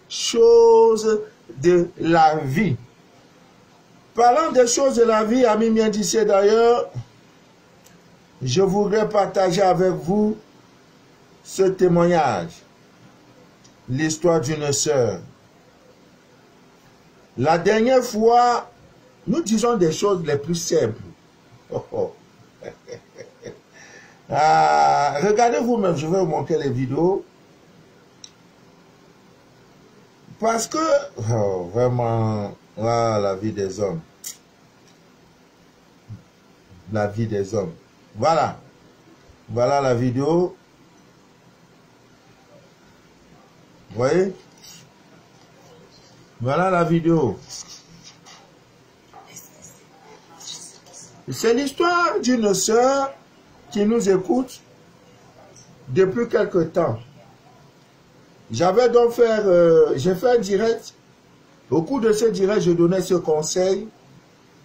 choses de la vie. Parlant des choses de la vie, amis Miendissé d'ailleurs, je voudrais partager avec vous ce témoignage. L'histoire d'une sœur. La dernière fois, nous disons des choses les plus simples. Oh, oh. Regardez vous-même, je vais vous montrer les vidéos. Parce que, oh, vraiment, la vie des hommes. La vie des hommes. Voilà. Voilà la vidéo. Vous voyez? Voilà la vidéo. C'est l'histoire d'une sœur qui nous écoute depuis quelque temps. J'avais donc j'ai fait un direct. Au cours de ce direct, je donnais ce conseil.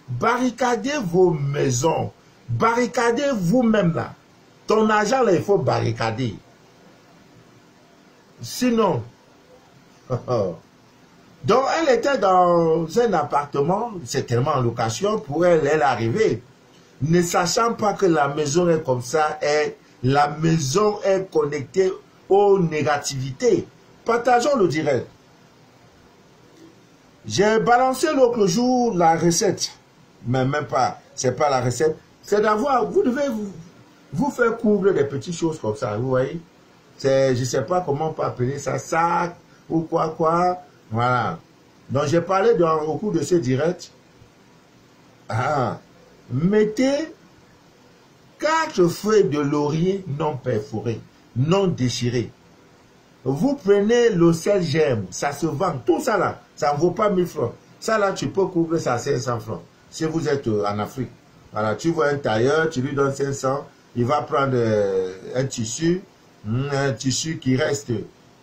Barricadez vos maisons. Barricadez vous-même là. Ton argent là, il faut barricader. Sinon, donc elle était dans un appartement, certainement en location, pour elle est arrivée. Ne sachant pas que la maison est comme ça, la maison est connectée aux négativités. Partageons le direct. J'ai balancé l'autre jour la recette, mais même pas, c'est pas la recette, c'est d'avoir, vous devez vous faire couvrir des petites choses comme ça, vous voyez. C'est, je sais pas comment on peut appeler ça, sac ou quoi, voilà. Donc j'ai parlé au cours de ce direct. Mettez 4 feuilles de laurier non perforées, non déchirées. Vous prenez le sel germe, ça se vend, tout ça là, ça ne vaut pas 1000 francs. Ça là, tu peux couvrir ça à 500 francs. Si vous êtes en Afrique, voilà, tu vois un tailleur, tu lui donnes 500, il va prendre un tissu qui reste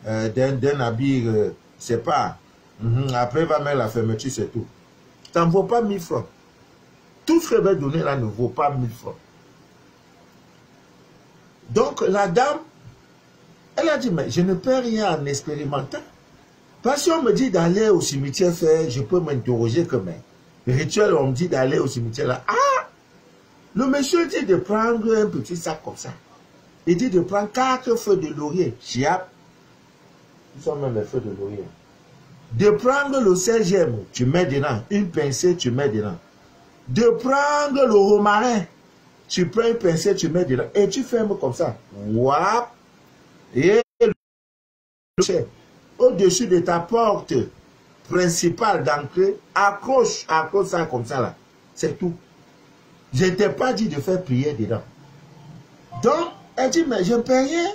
d'un habit, c'est pas. Après, il va mettre la fermeture, c'est tout. Ça ne vaut pas 1000 francs. Tout ce que va donner là ne vaut pas 1000 francs. Donc, la dame, elle a dit, mais je ne peux rien en expérimentant. Parce qu'on me dit d'aller au cimetière faire, je peux m'interroger que, mais, le rituel, on me dit d'aller au cimetière là. Le monsieur dit de prendre un petit sac comme ça. Il dit de prendre 4 feuilles de laurier. Chiap. Ce sont même les feuilles de laurier. De prendre le sel germe, tu mets dedans. Une pincée, tu mets dedans. De prendre le romarin, tu prends une pincée, tu mets dedans. Et tu fermes comme ça. Wap. Et au-dessus de ta porte principale d'entrée, accroche ça comme ça là. C'est tout. Je ne t'ai pas dit de faire prier dedans. Donc, elle dit, mais je ne peux rien.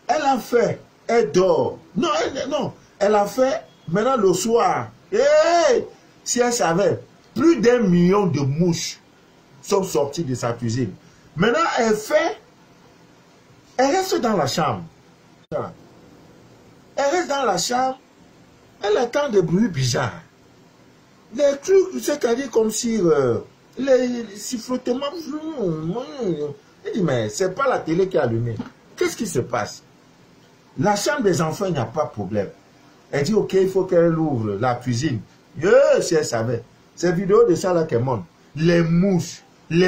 Elle a fait, elle dort. Non, elle a fait, maintenant le soir. Si elle savait, plus d'1 million de mouches sont sorties de sa cuisine. Maintenant, elle reste dans la chambre. Elle reste dans la chambre, elle attend des bruits bizarres. Les trucs, c'est-à-dire comme si les sifflotements. Elle dit, mais c'est pas la télé qui est allumée. Qu'est-ce qui se passe? La chambre des enfants, il n'y a pas de problème. Elle dit, ok, il faut qu'elle ouvre la cuisine. Si elle savait. Cette vidéo de ça là qu'elle montre. Les mouches. Plus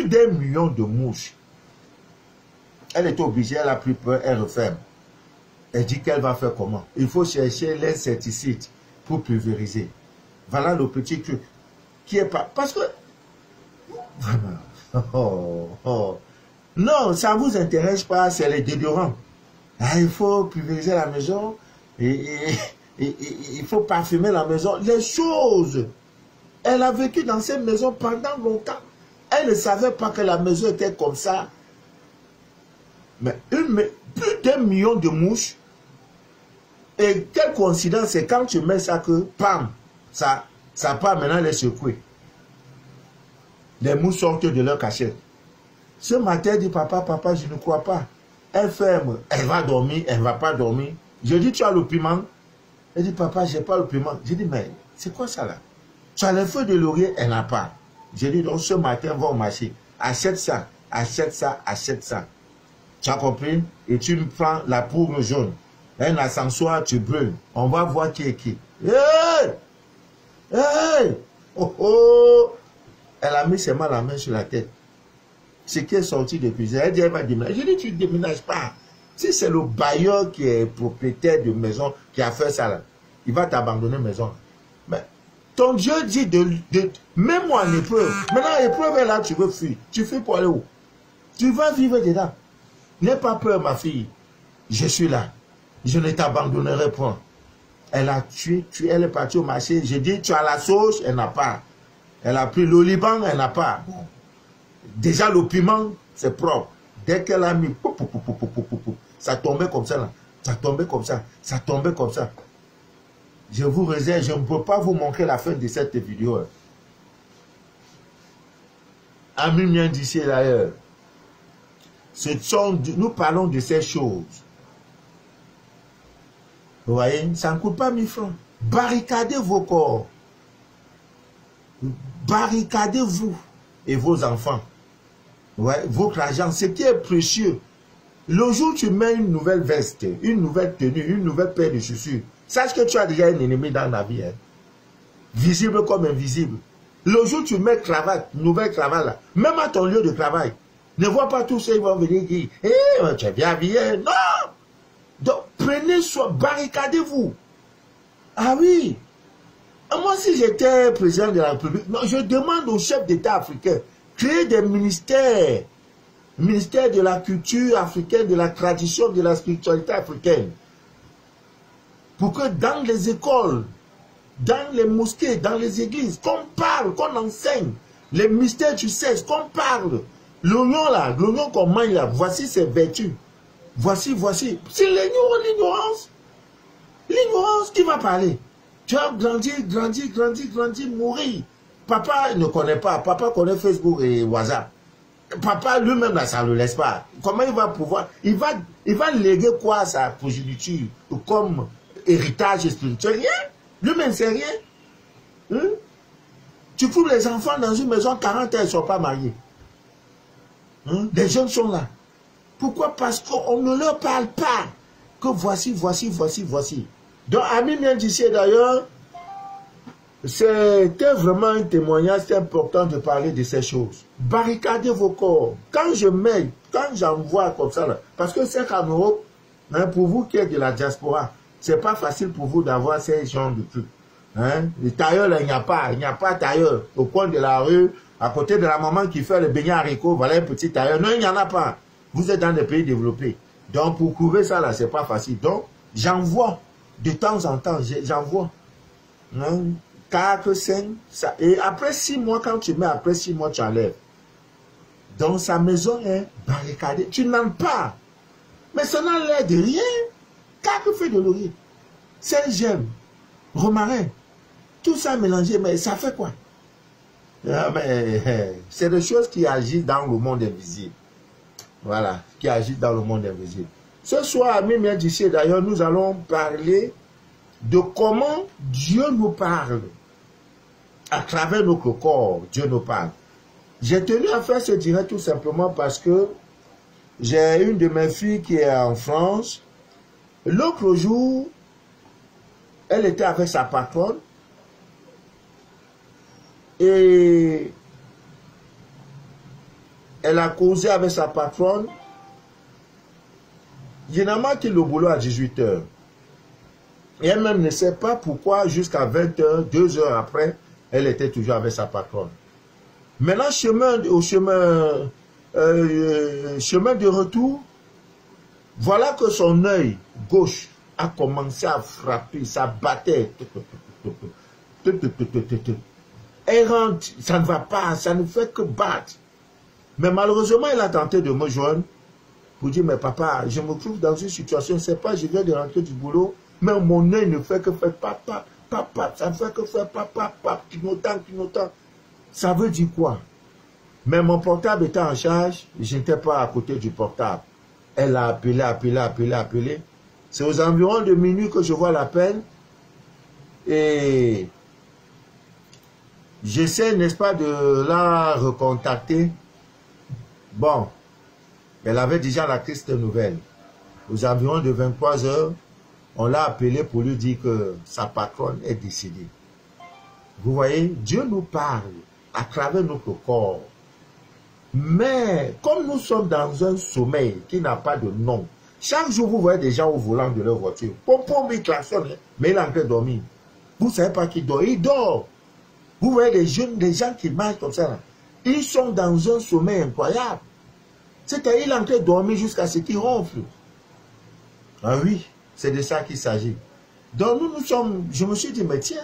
d'1 million de mouches. Elle est obligée, elle a pris peur, elle referme. Elle dit qu'elle va faire comment? Il faut chercher l'insecticide pour pulvériser. Voilà le petit truc. Qui est pas... Parce que... Non, ça ne vous intéresse pas, c'est les déodorants. Il faut pulvériser la maison, et il faut parfumer la maison. Les choses. Elle a vécu dans cette maison pendant longtemps. Elle ne savait pas que la maison était comme ça. Mais plus d'1 million de mouches. Et quelle coïncidence, c'est quand tu mets ça que, pam, ça part maintenant les secouer. Les mouches sortent de leur cachette. Ce matin, elle dit, papa, je ne crois pas. Elle ferme, elle va dormir, elle ne va pas dormir. Je dis, tu as le piment? Elle dit, papa, je n'ai pas le piment. Je dis, mais c'est quoi ça là? Tu as les feuilles de laurier, elle n'a pas. Je dis, donc ce matin, va au marché. Achète ça. Tu as compris? Et tu prends la poudre jaune. Un ascenseur, tu brûles. On va voir qui est qui. Hey! Hey! Oh oh! Elle a mis seulement la main sur la tête. Ce qui est sorti de cuisine, elle dit, elle va déménager. Je dis, tu ne déménages pas. Si c'est le bailleur qui est propriétaire de maison qui a fait ça, là, il va t'abandonner maison. Mais ton Dieu dit même moi en épreuve. Maintenant, l'épreuve est là, tu veux fuir. Tu fuis pour aller où? Tu vas vivre dedans. N'aie pas peur, ma fille. Je suis là. Je ne t'abandonnerai point. Elle a tué, elle est partie au marché. J'ai dit, tu as la sauce, elle n'a pas. Elle a pris l'oliban, elle n'a pas. Déjà, le piment, c'est propre. Dès qu'elle a mis, ça tombait comme ça, là. Ça tombait comme ça. Ça tombait comme ça. Je vous réserve, je ne peux pas vous montrer la fin de cette vidéo. Amis miens d'ici et d'ailleurs. Nous parlons de ces choses. Vous voyez, ça ne coûte pas 1000 francs. Barricadez vos corps. Barricadez-vous et vos enfants. Ouais, votre argent, ce qui est précieux. Le jour où tu mets une nouvelle veste, une nouvelle tenue, une nouvelle paire de chaussures, sache que tu as déjà un ennemi dans la vie. Hein. Visible comme invisible. Le jour où tu mets cravate, nouvelle cravate là, même à ton lieu de travail, ne vois pas tous ceux qui vont venir dire, hey, tu es bien habillé. Non! Donc, prenez soin, barricadez-vous. Ah oui. Moi, si j'étais président de la République, non, je demande au chef d'État africain, créer des ministères. Ministère de la culture africaine, de la tradition, de la spiritualité africaine. Pour que dans les écoles, dans les mosquées, dans les églises, qu'on parle, qu'on enseigne les mystères du sexe, qu'on parle. L'oignon là, l'oignon qu'on mange là, voici ses vertus. Voici. C'est l'ignorance. L'ignorance qui va parler. Tu as grandi, mourir. Papa ne connaît pas. Papa connaît Facebook et WhatsApp. Papa lui-même, là, ça ne le laisse pas. Comment il va pouvoir... Il va léguer quoi à sa progéniture comme héritage spirituel? Rien. Lui-même, c'est rien. Hein? Tu fous les enfants dans une maison, 40 ans, ils ne sont pas mariés. Hein? Les jeunes sont là. Pourquoi? Parce qu'on ne leur parle pas. Que voici. Donc, amis bien d'ici d'ailleurs, c'était vraiment un témoignage, c'est important de parler de ces choses. Barricadez vos corps. Quand j'envoie comme ça, là, parce que c'est qu'en Europe, hein, pour vous qui êtes de la diaspora, c'est pas facile pour vous d'avoir ces genres de trucs. Hein? Les tailleurs, là, il n'y a pas tailleur. Au coin de la rue, à côté de la maman qui fait le beignet haricot, voilà un petit tailleur. Non, il n'y en a pas. Vous êtes dans des pays développés. Donc, pour couvrir ça, là, c'est pas facile. Donc, j'envoie, de temps en temps, j'envoie. Hein? 4, 5, ça. Et après 6 mois, quand tu mets, après 6 mois, tu enlèves. Donc, sa maison est barricadée. Tu n'en pas. Mais ça n'a l'air de rien. 4 feuilles de laurier. 5 gemmes. Romarin. Tout ça mélangé, mais ça fait quoi? C'est des choses qui agissent dans le monde invisible. Voilà, qui agissent dans le monde invisible. Ce soir, amis bien d'ici, d'ailleurs, nous allons parler de comment Dieu nous parle. À travers notre corps, Dieu nous parle. J'ai tenu à faire ce direct tout simplement parce que j'ai une de mes filles qui est en France. L'autre jour, elle était avec sa patronne et elle a causé avec sa patronne. Généralement, qu'il le boulot à 18 h. Et elle-même ne sait pas pourquoi jusqu'à 20 h, 2 h après, elle était toujours avec sa patronne. Maintenant, chemin de retour, voilà que son œil gauche a commencé à frapper, ça battait. Elle rentre, ça ne va pas, ça ne fait que battre. Mais malheureusement, elle a tenté de me joindre pour dire, mais papa, je me trouve dans une situation, je ne sais pas, je viens de rentrer du boulot, mais mon œil ne fait que faire papa, ça ne fait que faire papa, clignotant. Ça veut dire quoi? Mais mon portable était en charge, je n'étais pas à côté du portable. Elle a appelé. C'est aux environs de minuit que je vois l'appel. Et j'essaie, n'est-ce pas, de la recontacter. Bon, elle avait déjà la triste nouvelle. Aux environs de 23 h, on l'a appelé pour lui dire que sa patronne est décédée. Vous voyez, Dieu nous parle à travers notre corps. Mais comme nous sommes dans un sommeil qui n'a pas de nom, chaque jour vous voyez des gens au volant de leur voiture. Pompom, il klaxonne, mais il est en train de dormir. Vous ne savez pas qu'il dort, il dort. Vous voyez des jeunes, des gens qui marchent comme ça. Là. Ils sont dans un sommeil incroyable. C'est-à-dire qu'il est en train de dormir jusqu'à ce qu'il ronfle. Ah oui, c'est de ça qu'il s'agit. Donc nous sommes, je me suis dit, mais tiens,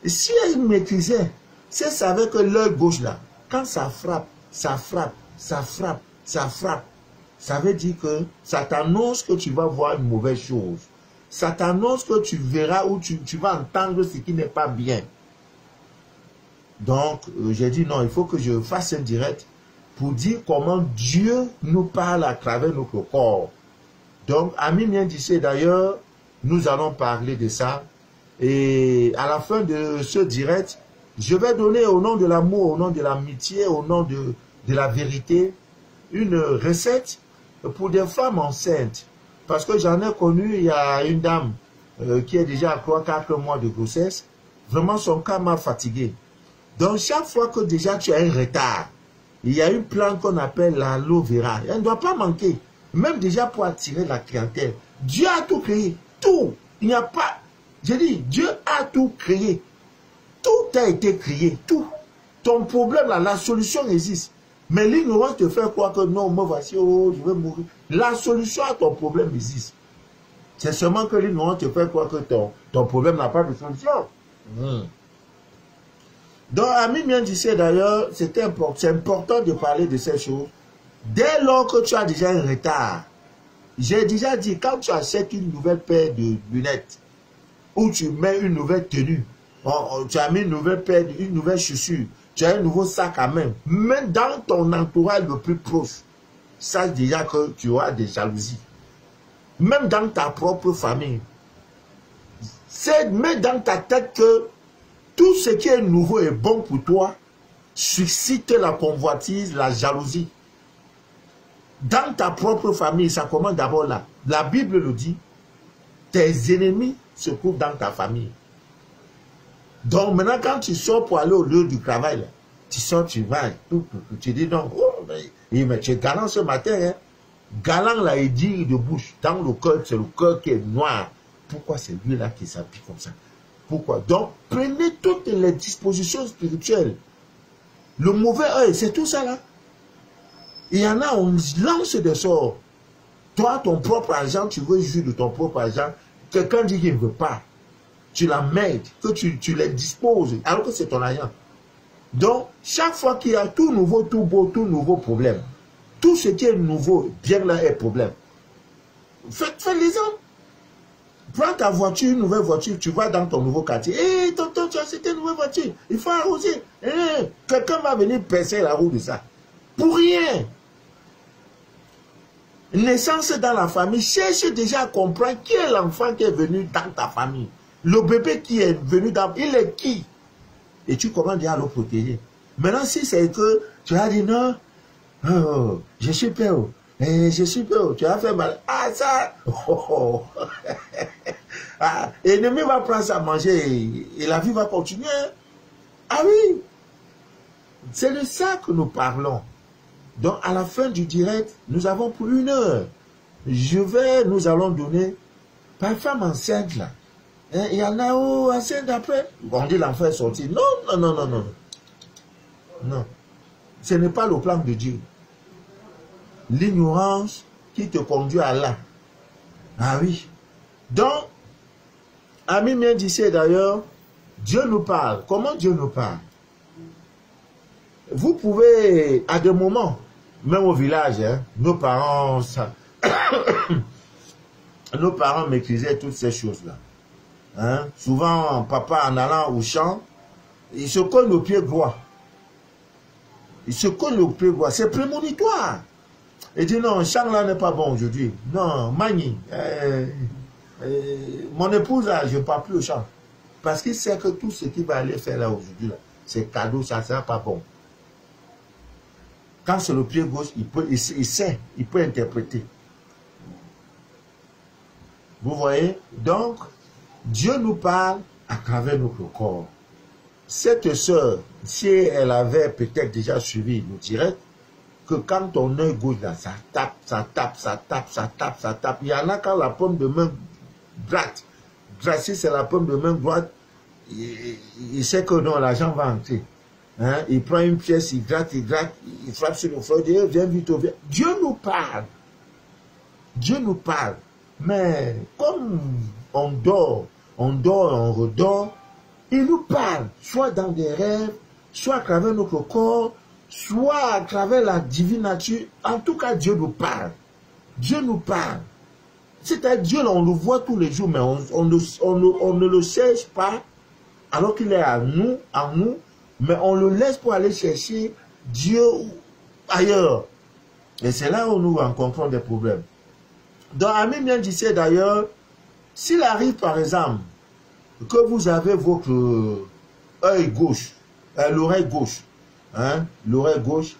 si ils maîtrisaient, s'ils savaient que l'œil gauche là, quand ça frappe, ça frappe, ça frappe, ça frappe, ça veut dire que ça t'annonce que tu vas voir une mauvaise chose. Ça t'annonce que tu verras ou tu vas entendre ce qui n'est pas bien. Donc, j'ai dit non, il faut que je fasse un direct pour dire comment Dieu nous parle à travers notre corps. Donc, Ami Miendissé, d'ailleurs, nous allons parler de ça. Et à la fin de ce direct, je vais donner au nom de l'amour, au nom de l'amitié, au nom de la vérité, une recette pour des femmes enceintes. Parce que j'en ai connu, il y a une dame qui est déjà à 3-4 mois de grossesse. Vraiment, son cas m'a fatigué. Donc, chaque fois que déjà tu as un retard, il y a une plante qu'on appelle l'aloe vera. Elle ne doit pas manquer. Même déjà pour attirer la clientèle. Dieu a tout créé. Tout. Il n'y a pas... Je dis, Dieu a tout créé. Tout a été créé. Tout. Ton problème, là, la solution existe. Mais l'ignorance te fait croire que non, moi voici, oh, je vais mourir. La solution à ton problème existe. C'est seulement que l'ignorance te fait croire que ton problème n'a pas de solution. Donc, Ami Miendissé, d'ailleurs, c'est important de parler de ces choses. Dès lors que tu as déjà un retard, j'ai déjà dit, quand tu achètes une nouvelle paire de lunettes, ou tu mets une nouvelle tenue, tu as mis une nouvelle paire, une nouvelle chaussure, tu as un nouveau sac à main, même dans ton entourage le plus proche, sache déjà que tu auras des jalousies. Même dans ta propre famille. Mets dans ta tête que tout ce qui est nouveau et bon pour toi suscite la convoitise, la jalousie. Dans ta propre famille, ça commence d'abord là. La Bible le dit, tes ennemis se trouvent dans ta famille. Donc maintenant, quand tu sors pour aller au lieu du travail, là, tu sors, tu vas, tu dis non, oh, mais tu es galant ce matin. Hein. Galant là, il dit de bouche, dans le cœur, c'est le cœur qui est noir. Pourquoi c'est lui là qui s'habille comme ça? Pourquoi? Donc, prenez toutes les dispositions spirituelles. Le mauvais œil, c'est tout ça là. Il y en a, on lance des sorts. Toi, ton propre argent, tu veux jouir de ton propre argent. Quelqu'un dit qu'il ne veut pas. Tu la mets, que tu les disposes, alors que c'est ton argent. Donc, chaque fois qu'il y a tout nouveau, tout beau, tout nouveau problème, tout ce qui est nouveau, bien là, est problème. Faites-les-en. Prends ta voiture, une nouvelle voiture, tu vas dans ton nouveau quartier. Hé, tonton, tu as acheté une nouvelle voiture. Il faut arroser. Quelqu'un va venir percer la roue de ça. Pour rien. Naissance dans la famille, cherche déjà à comprendre qui est l'enfant qui est venu dans ta famille. Le bébé qui est venu dans... Il est qui? Et tu commences déjà à le protéger. Maintenant, si c'est que tu as dit non, oh, je suis peur. Je suis peur. Tu as fait mal. Ah, ça... Oh. Ah, l'ennemi va prendre ça à manger et la vie va continuer. Ah oui. C'est de ça que nous parlons. Donc, à la fin du direct, nous avons pour 1 heure. Nous allons donner, par femme enceinte là. Il y en a où enceinte après. On dit l'enfant est sorti. Non, non, non, non, non. Non. Ce n'est pas le plan de Dieu. L'ignorance qui te conduit à là. Ah oui. Donc, Ami Miendissé d'ailleurs, Dieu nous parle. Comment Dieu nous parle? Vous pouvez, à des moments, même au village, hein, nos parents maîtrisaient toutes ces choses-là. Hein? Souvent, papa, en allant au champ, il se colle le pied droit. Il se colle le pied droit. C'est prémonitoire. Il dit non, le champ là n'est pas bon aujourd'hui. Non, Mani, mon épouse, là, je ne pars plus au champ. Parce qu'il sait que tout ce qu'il va aller faire là aujourd'hui, c'est cadeau, ça ne sera pas bon. Quand c'est le pied gauche, il sait, il peut interpréter. Vous voyez? Donc, Dieu nous parle à travers notre corps. Cette sœur, si elle avait peut-être déjà suivi le direct, que quand ton œil gauche là, ça tape, ça tape, ça tape, ça tape, ça tape. Il y en a quand la paume de main droite, si c'est la paume de main droite, il sait que non, l'argent va entrer. Hein? Il prend une pièce, il gratte, il frappe sur le flot, il dit, viens vite, viens. Dieu nous parle. Dieu nous parle. Mais comme on dort, on redort, il nous parle, soit dans des rêves, soit à travers notre corps, soit à travers la divine nature. En tout cas, Dieu nous parle. Dieu nous parle. C'est-à-dire, Dieu, on le voit tous les jours, mais on ne le cherche pas, alors qu'il est en nous, mais on le laisse pour aller chercher Dieu ailleurs. Et c'est là où nous rencontrons des problèmes. Dans Amin bien disait d'ailleurs, s'il arrive par exemple que vous avez votre œil gauche, l'oreille gauche, hein, l'oreille gauche,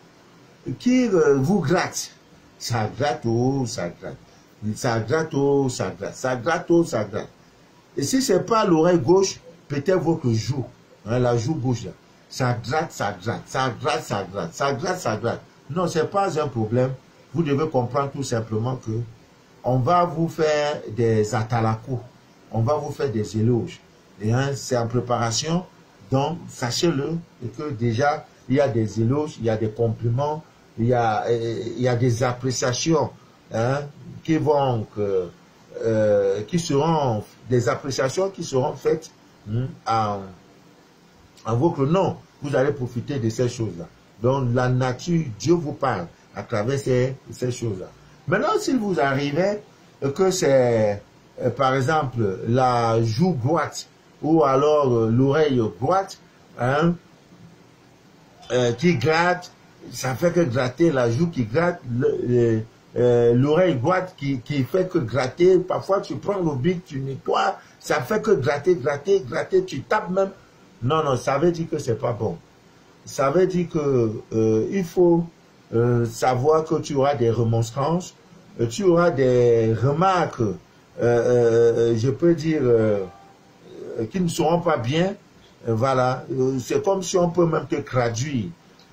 qui vous gratte, ça gratte, oh, ça gratte, ça gratte, oh, ça gratte, ça gratte, oh, ça gratte. Et si ce n'est pas l'oreille gauche, peut-être votre joue, hein, la joue gauche là, ça gratte, ça gratte, ça gratte, ça gratte, ça gratte, ça gratte. Non, ce n'est pas un problème. Vous devez comprendre tout simplement que on va vous faire des atalakos, on va vous faire des éloges. Et hein, c'est en préparation, donc sachez-le que déjà, il y a des éloges, il y a des compliments, il y a des appréciations hein, qui seront des appréciations qui seront faites en votre nom. Vous allez profiter de ces choses-là. Donc la nature, Dieu vous parle à travers ces choses-là. Maintenant, s'il vous arrivait que c'est, par exemple, la joue droite ou alors l'oreille droite hein, qui gratte, ça fait que gratter, la joue qui gratte, l'oreille droite qui fait que gratter, parfois tu prends le bic, tu nettoies, ça fait que gratter, gratter, gratter, tu tapes même. Non, non, ça veut dire que c'est pas bon. Ça veut dire que il faut savoir que tu auras des remontrances, tu auras des remarques, je peux dire, qui ne seront pas bien. Voilà, c'est comme si on peut même te traduire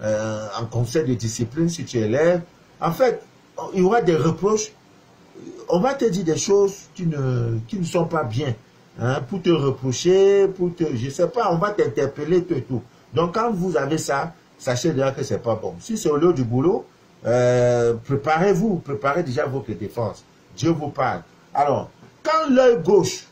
en conseil de discipline si tu es élève. En fait, il y aura des reproches. On va te dire des choses qui ne sont pas bien. Hein, pour te reprocher, je sais pas, on va t'interpeller, tout et tout. Donc quand vous avez ça, sachez déjà que c'est pas bon. Si c'est au lieu du boulot, préparez-vous, préparez déjà votre défense. Dieu vous parle. Alors, quand l'œil gauche,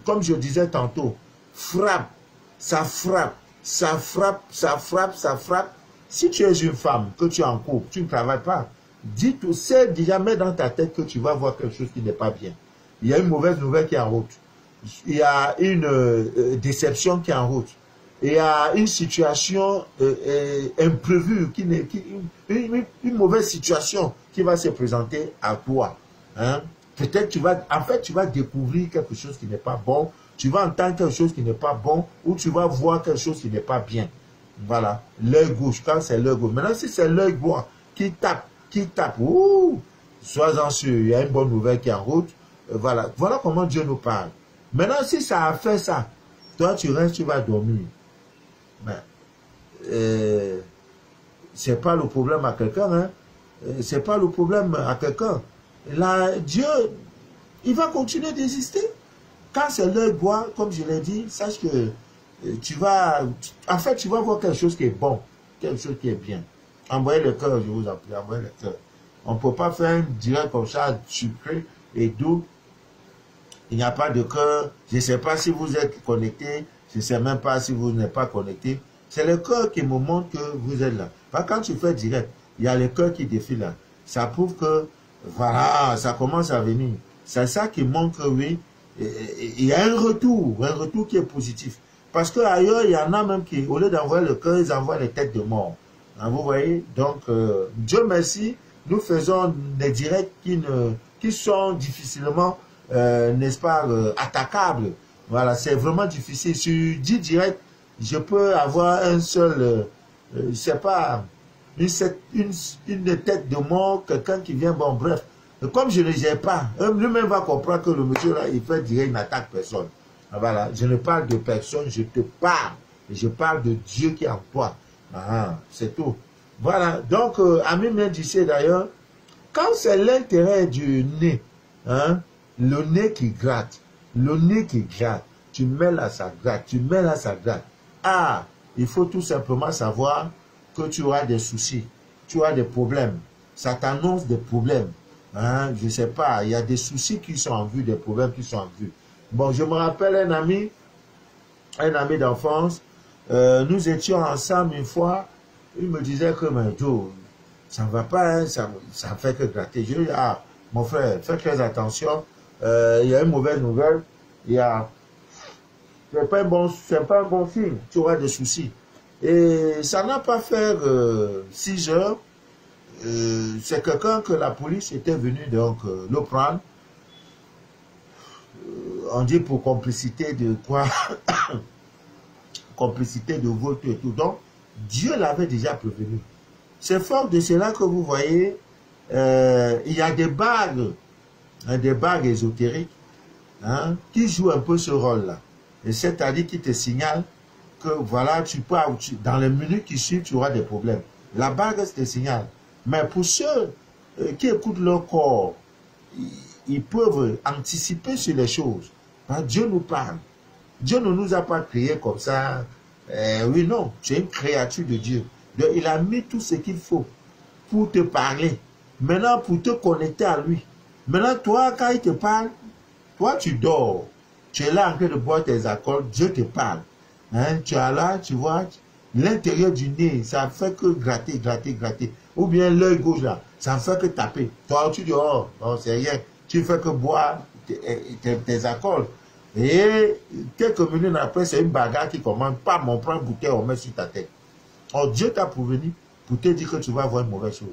comme je disais tantôt, frappe, ça frappe, ça frappe, ça frappe, ça frappe. Si tu es une femme, que tu es en couple, tu ne travailles pas, dis tout, c'est déjà, mets dans ta tête que tu vas voir quelque chose qui n'est pas bien. Il y a une mauvaise nouvelle qui est en route. Il y a une déception qui est en route. Il y a une situation imprévue, une mauvaise situation qui va se présenter à toi. Hein? Peut-être tu vas découvrir quelque chose qui n'est pas bon, tu vas entendre quelque chose qui n'est pas bon, ou tu vas voir quelque chose qui n'est pas bien. Voilà, l'œil gauche, quand c'est l'œil gauche. Maintenant, si c'est l'œil droit qui tape, sois-en sûr, il y a une bonne nouvelle qui est en route. Voilà comment Dieu nous parle. Maintenant, si ça a fait ça, toi tu restes, tu vas dormir. Mais c'est pas le problème à quelqu'un, hein. C'est pas le problème à quelqu'un. Là, Dieu, il va continuer d'exister. Quand c'est l'œil droit, comme je l'ai dit, sache que tu vas voir quelque chose qui est bon, quelque chose qui est bien. Envoyez le cœur, je vous en prie, envoyez le cœur. On ne peut pas faire un direct comme ça, sucré et doux. Il n'y a pas de cœur. Je ne sais pas si vous êtes connecté. Je ne sais même pas si vous n'êtes pas connecté. C'est le cœur qui me montre que vous êtes là. Quand tu fais direct, il y a le cœur qui défile là. Ça prouve que, voilà, ça commence à venir. C'est ça qui montre que oui, il y a un retour qui est positif. Parce qu'ailleurs, il y en a même qui, au lieu d'envoyer le cœur, ils envoient les têtes de mort. Hein, vous voyez? Donc, Dieu merci, nous faisons des directs qui sont difficilement, n'est-ce pas, attaquables. Voilà, c'est vraiment difficile. Sur 10 directs, je peux avoir un seul, je sais pas, une tête de mort, quelqu'un qui vient, bon bref. comme je ne gère pas, lui-même va comprendre que le monsieur là, il fait dire, il n'attaque personne. Voilà, je ne parle de personne, je te parle. Et je parle de Dieu qui est en toi. Ah, c'est tout. Voilà, donc, Ami Mendici d'ailleurs, quand c'est l'intérêt du nez, hein, le nez qui gratte, tu mets là, ça gratte, tu mets là, ça gratte. Ah, il faut tout simplement savoir que tu auras des soucis, tu as des problèmes. Ça t'annonce des problèmes. Hein, je ne sais pas, il y a des soucis qui sont en vue, des problèmes qui sont en vue. Bon, je me rappelle un ami d'enfance, nous étions ensemble une fois, il me disait que, mais Joe, ça ne va pas, hein, ça ne fait que gratter. Je lui dis, ah, mon frère, fais très attention, il y a une mauvaise nouvelle, c'est pas un bon signe, tu auras des soucis. Et ça n'a pas fait 6 heures, c'est quelqu'un que la police était venue donc le prendre. On dit pour complicité de quoi? Complicité de vote et tout. Donc, Dieu l'avait déjà prévenu. C'est fort de cela que vous voyez, il y a des bagues ésotériques, hein, qui jouent un peu ce rôle-là. Et c'est-à-dire qui te signale que voilà, dans les minutes qui suivent, tu auras des problèmes. La bague te signale. Mais pour ceux qui écoutent leur corps, ils peuvent anticiper sur les choses. Hein, Dieu nous parle. Dieu ne nous a pas créés comme ça. Oui, non, tu es une créature de Dieu. Donc, il a mis tout ce qu'il faut pour te parler. Maintenant, pour te connecter à lui. Maintenant, toi, quand il te parle, toi, tu dors. Tu es là en train de boire tes alcools. Dieu te parle. Hein, tu es là, tu vois, l'intérieur du nez, ça ne fait que gratter. Ou bien l'œil gauche, là, ça ne fait que taper. Toi, tu dis, oh, non, c'est rien. Tu fais que boire tes alcools. Et quelques minutes après, c'est une bagarre qui commence. Pas mon prend une bouteille, on met sur ta tête. Oh, Dieu t'a prévenu pour te dire que tu vas avoir une mauvaise chose.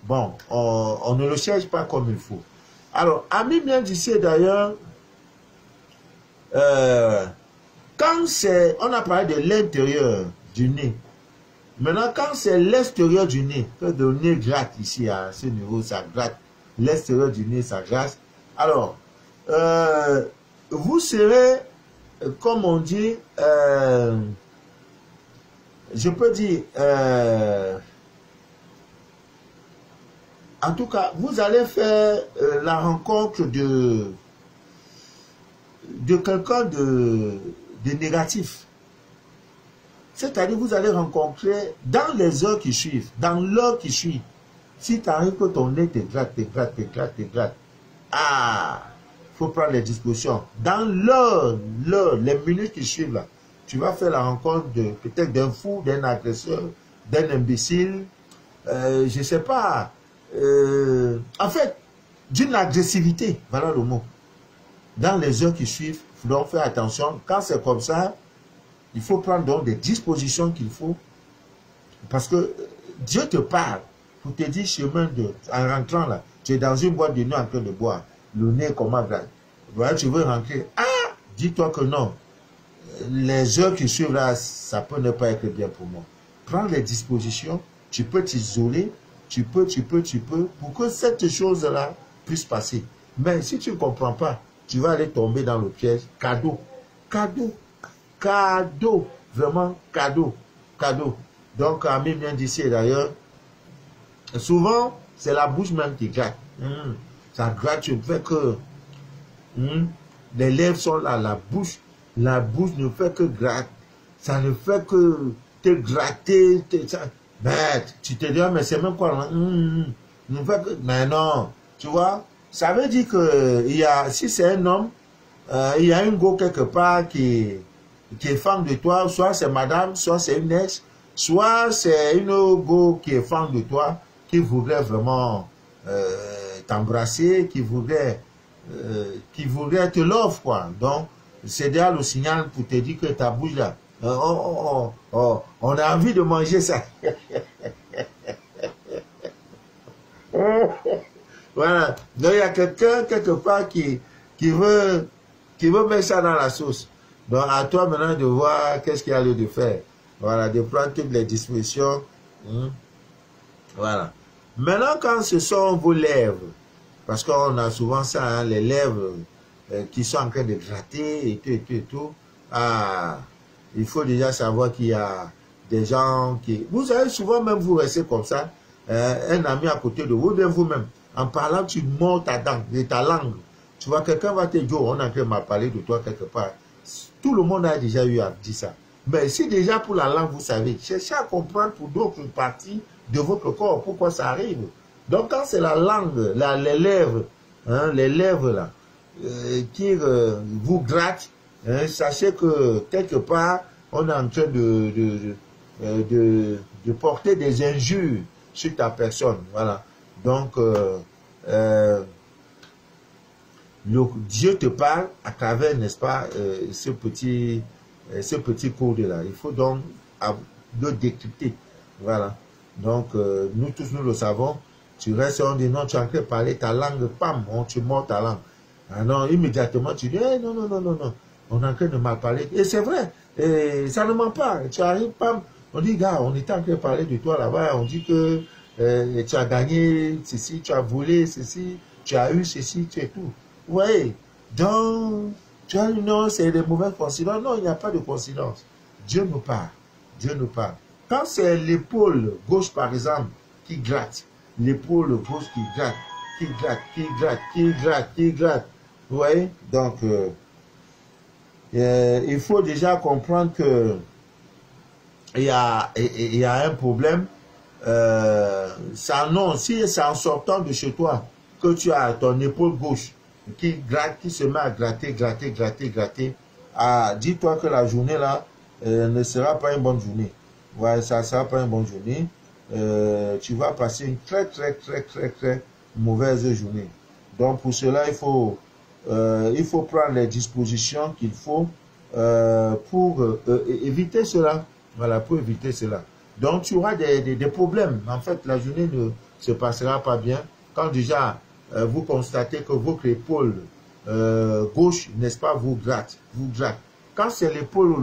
Bon, on ne le cherche pas comme il faut. Alors, Ami Mendici d'ailleurs, quand c'est, on a parlé de l'intérieur du nez. Maintenant, quand c'est l'extérieur du nez, que le nez gratte ici à ce niveau, ça gratte. L'extérieur du nez, ça gratte. Alors, vous serez, comme on dit, je peux dire, en tout cas, vous allez faire la rencontre de quelqu'un de négatif. C'est-à-dire, vous allez rencontrer dans les heures qui suivent, dans l'heure qui suit, si tu arrives que ton nez te gratte, ah, il faut prendre les dispositions. Dans l'heure, les minutes qui suivent là, tu vas faire la rencontre peut-être d'un fou, d'un agresseur, d'un imbécile, je ne sais pas, en fait, d'une agressivité, voilà le mot. Dans les heures qui suivent, il faut donc faire attention. Quand c'est comme ça, il faut prendre donc des dispositions qu'il faut. Parce que Dieu te parle pour te dire chemin en rentrant là, tu es dans une boîte de nuit en train de boire. Le nez comment grave. Voilà, tu veux rentrer. Ah, dis-toi que non. Les heures qui suivent là, ça peut ne pas être bien pour moi. Prends les dispositions, tu peux t'isoler, tu peux, pour que cette chose-là puisse passer. Mais si tu ne comprends pas, tu vas aller tomber dans le piège. Cadeau, vraiment cadeau. Donc, Ami Mendici d'ailleurs, souvent, c'est la bouche même qui gratte. Ça gratte, tu ne fais que... les lèvres sont là, la bouche ne fait que gratter. Ça ne fait que te gratter. Mais tu te dis, mais c'est même quoi? Ne fait que, mais non, tu vois, ça veut dire que si c'est un homme, il y a une go quelque part qui est fan de toi, soit c'est madame, soit c'est une ex, soit c'est une go qui est fan de toi, qui voudrait vraiment t'embrasser, qui voudrait te l'offre, quoi. Donc, c'est déjà le signal pour te dire que ta bouche là, on a envie de manger ça. Voilà. Donc, il y a quelqu'un quelque part qui veut mettre ça dans la sauce. Donc, à toi maintenant de voir qu'est-ce qu'il y a lieu de faire. Voilà, de prendre toutes les dispositions. Voilà. Maintenant, quand ce sont vos lèvres, Parce qu'on a souvent ça, hein, les lèvres qui sont en train de gratter et tout, et tout, et tout. Ah, il faut déjà savoir qu'il y a des gens qui... Vous savez, souvent même vous restez comme ça, un ami à côté de vous, de vous-même, en parlant, tu mords ta dent, de ta langue. Tu vois, quelqu'un va te dire, on est en train de parler de toi quelque part. Tout le monde a déjà eu à dire ça. Mais si déjà pour la langue, vous savez, cherchez à comprendre pour d'autres parties de votre corps, pourquoi ça arrive. Donc quand c'est la langue, les lèvres, hein, les lèvres là, qui vous grattent, hein, sachez que quelque part, on est en train de porter des injures sur ta personne. Voilà. Donc, Dieu te parle à travers, n'est-ce pas, ce petit code-là. Il faut donc le décrypter. Voilà. Donc, nous tous, nous le savons. Tu restes, on dit non, tu es en train de parler ta langue, pam, tu mords ta langue. Ah non, immédiatement, tu dis, hey, non, non, non, non, non, on est en train de mal parler. Et c'est vrai, et ça ne ment pas. Tu arrives, pam, on dit, gars, on était en train de parler de toi là-bas, on dit que tu as gagné ceci, tu as volé ceci, tu as eu ceci, tu es tout. Oui, donc, tu as dit, non, c'est des mauvaises coïncidences. Non, il n'y a pas de coïncidence. Dieu nous parle. Dieu nous parle. Quand c'est l'épaule gauche, par exemple, qui gratte, l'épaule gauche qui gratte, qui gratte, qui gratte, qui gratte, qui gratte. Vous voyez? Donc, il faut déjà comprendre que il y a un problème. Ça, non, si c'est en sortant de chez toi que tu as ton épaule gauche qui gratte, qui se met à gratter, gratter, gratter, gratter, dis-toi que la journée là ne sera pas une bonne journée. Ouais, ça ne sera pas une bonne journée. Tu vas passer une très, très, très, très, très mauvaise journée. Donc, pour cela, il faut prendre les dispositions qu'il faut pour éviter cela. Voilà, pour éviter cela. Donc, tu auras des problèmes. En fait, la journée ne se passera pas bien. Quand déjà, vous constatez que votre épaule gauche, n'est-ce pas, vous gratte. Vous gratte. Quand c'est l'épaule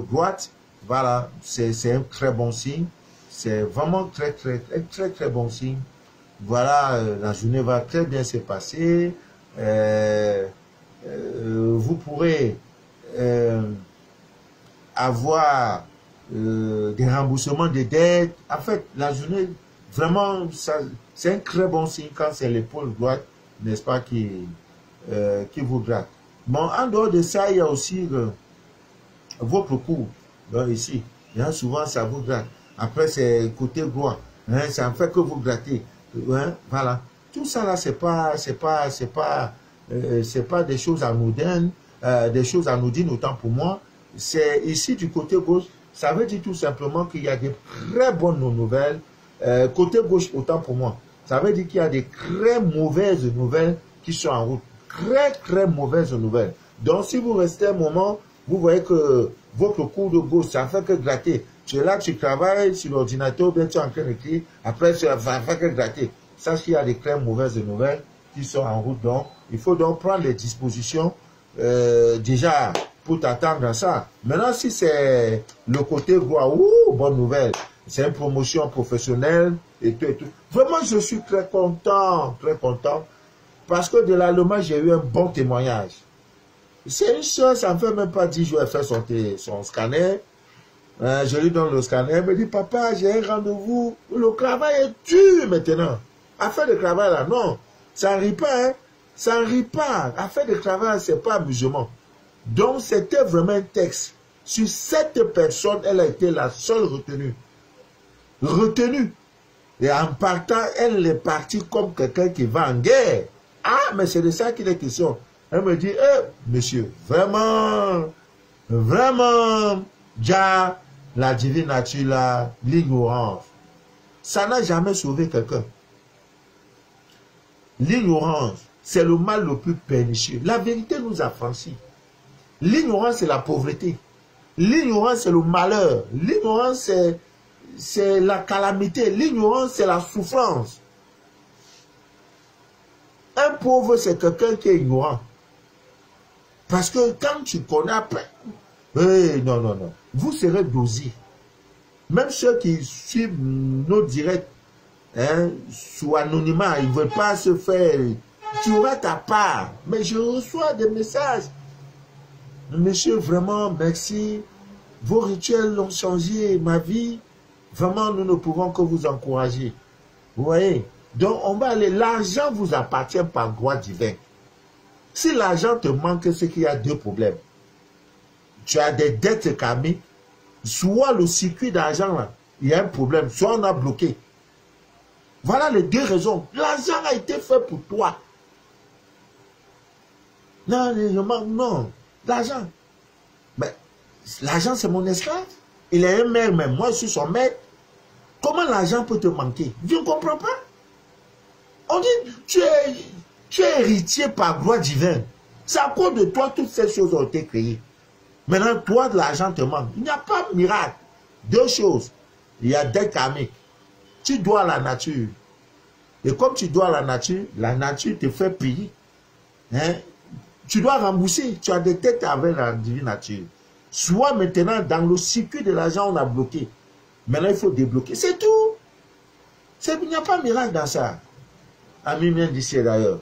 droite, voilà, c'est un très bon signe. C'est vraiment très, très, très, très, très bon signe. Voilà, la journée va très bien se passer. Vous pourrez avoir des remboursements de dettes. En fait, la journée, vraiment, c'est un très bon signe quand c'est l'épaule droite, n'est-ce pas, qui vous gratte. Bon, en dehors de ça, il y a aussi votre cou. Donc ici, hein, souvent ça vous gratte. Après, c'est côté droit. Hein, ça ne fait que vous gratter. Hein, voilà. Tout ça là, c'est pas des choses anodines, autant pour moi. C'est ici du côté gauche. Ça veut dire tout simplement qu'il y a des très bonnes nouvelles. Côté gauche, autant pour moi. Ça veut dire qu'il y a des très mauvaises nouvelles qui sont en route. Très, très mauvaises nouvelles. Donc, si vous restez un moment, vous voyez que votre cou de gauche, ça ne fait que gratter. Tu es là, tu travailles sur l'ordinateur, bien tu es en train d'écrire, après ça ne fait que gratter. Sache qu'il y a des très mauvaises nouvelles qui sont en route. Donc, il faut donc prendre les dispositions déjà pour t'attendre à ça. Maintenant, si c'est le côté droit, bonne nouvelle, c'est une promotion professionnelle et tout et tout. Vraiment, je suis très content, parce que de l'Allemagne, j'ai eu un bon témoignage. C'est une chose, ça ne fait même pas 10 jours, elle fait son scanner. Je lui donne le scanner, elle me dit, papa, j'ai un rendez-vous. Le travail est dur maintenant. Affaire de travail là, non. Ça ne rit pas, hein. Ça ne rit pas. Affaire de travail, c'est pas amusement. Donc, c'était vraiment un texte. Sur cette personne, elle a été la seule retenue. Retenue. Et en partant, elle est partie comme quelqu'un qui va en guerre. Ah, mais c'est de ça qu'il est question. Elle me dit, monsieur, vraiment, déjà, la divine nature, là, l'ignorance, ça n'a jamais sauvé quelqu'un. L'ignorance, c'est le mal le plus pernicieux. La vérité nous affranchit. L'ignorance, c'est la pauvreté. L'ignorance, c'est le malheur. L'ignorance, c'est la calamité. L'ignorance, c'est la souffrance. Un pauvre, c'est quelqu'un qui est ignorant. Parce que quand tu connais après, non, non, non, vous serez dosés. Même ceux qui suivent nos directs, hein, sous anonymat, ils ne veulent pas se faire. Tu auras ta part. Mais je reçois des messages. Monsieur, vraiment, merci. Vos rituels ont changé ma vie. Vraiment, nous ne pouvons que vous encourager. Vous voyez? Donc, on va aller. L'argent vous appartient par droit divin. Si l'argent te manque, c'est qu'il y a deux problèmes. Tu as des dettes karmiques. Soit le circuit d'argent, là, il y a un problème. Soit on a bloqué. Voilà les deux raisons. L'argent a été fait pour toi. Non, non. L'argent. Mais l'argent, c'est mon esclave. Il est un maître, mais moi, je suis son maître. Comment l'argent peut te manquer? Je ne comprends pas. On dit, tu es héritier par droit divin. C'est à cause de toi toutes ces choses ont été créées. Maintenant, toi, de l'argent te manque. Il n'y a pas de miracle. Deux choses. Il y a des karmiques. Tu dois à la nature. Et comme tu dois à la nature te fait payer. Hein? Tu dois rembourser. Tu as des têtes avec la divine nature. Soit maintenant, dans le circuit de l'argent, on a bloqué. Maintenant, il faut débloquer. C'est tout. Il n'y a pas de miracle dans ça. Ami bien d'ici d'ailleurs.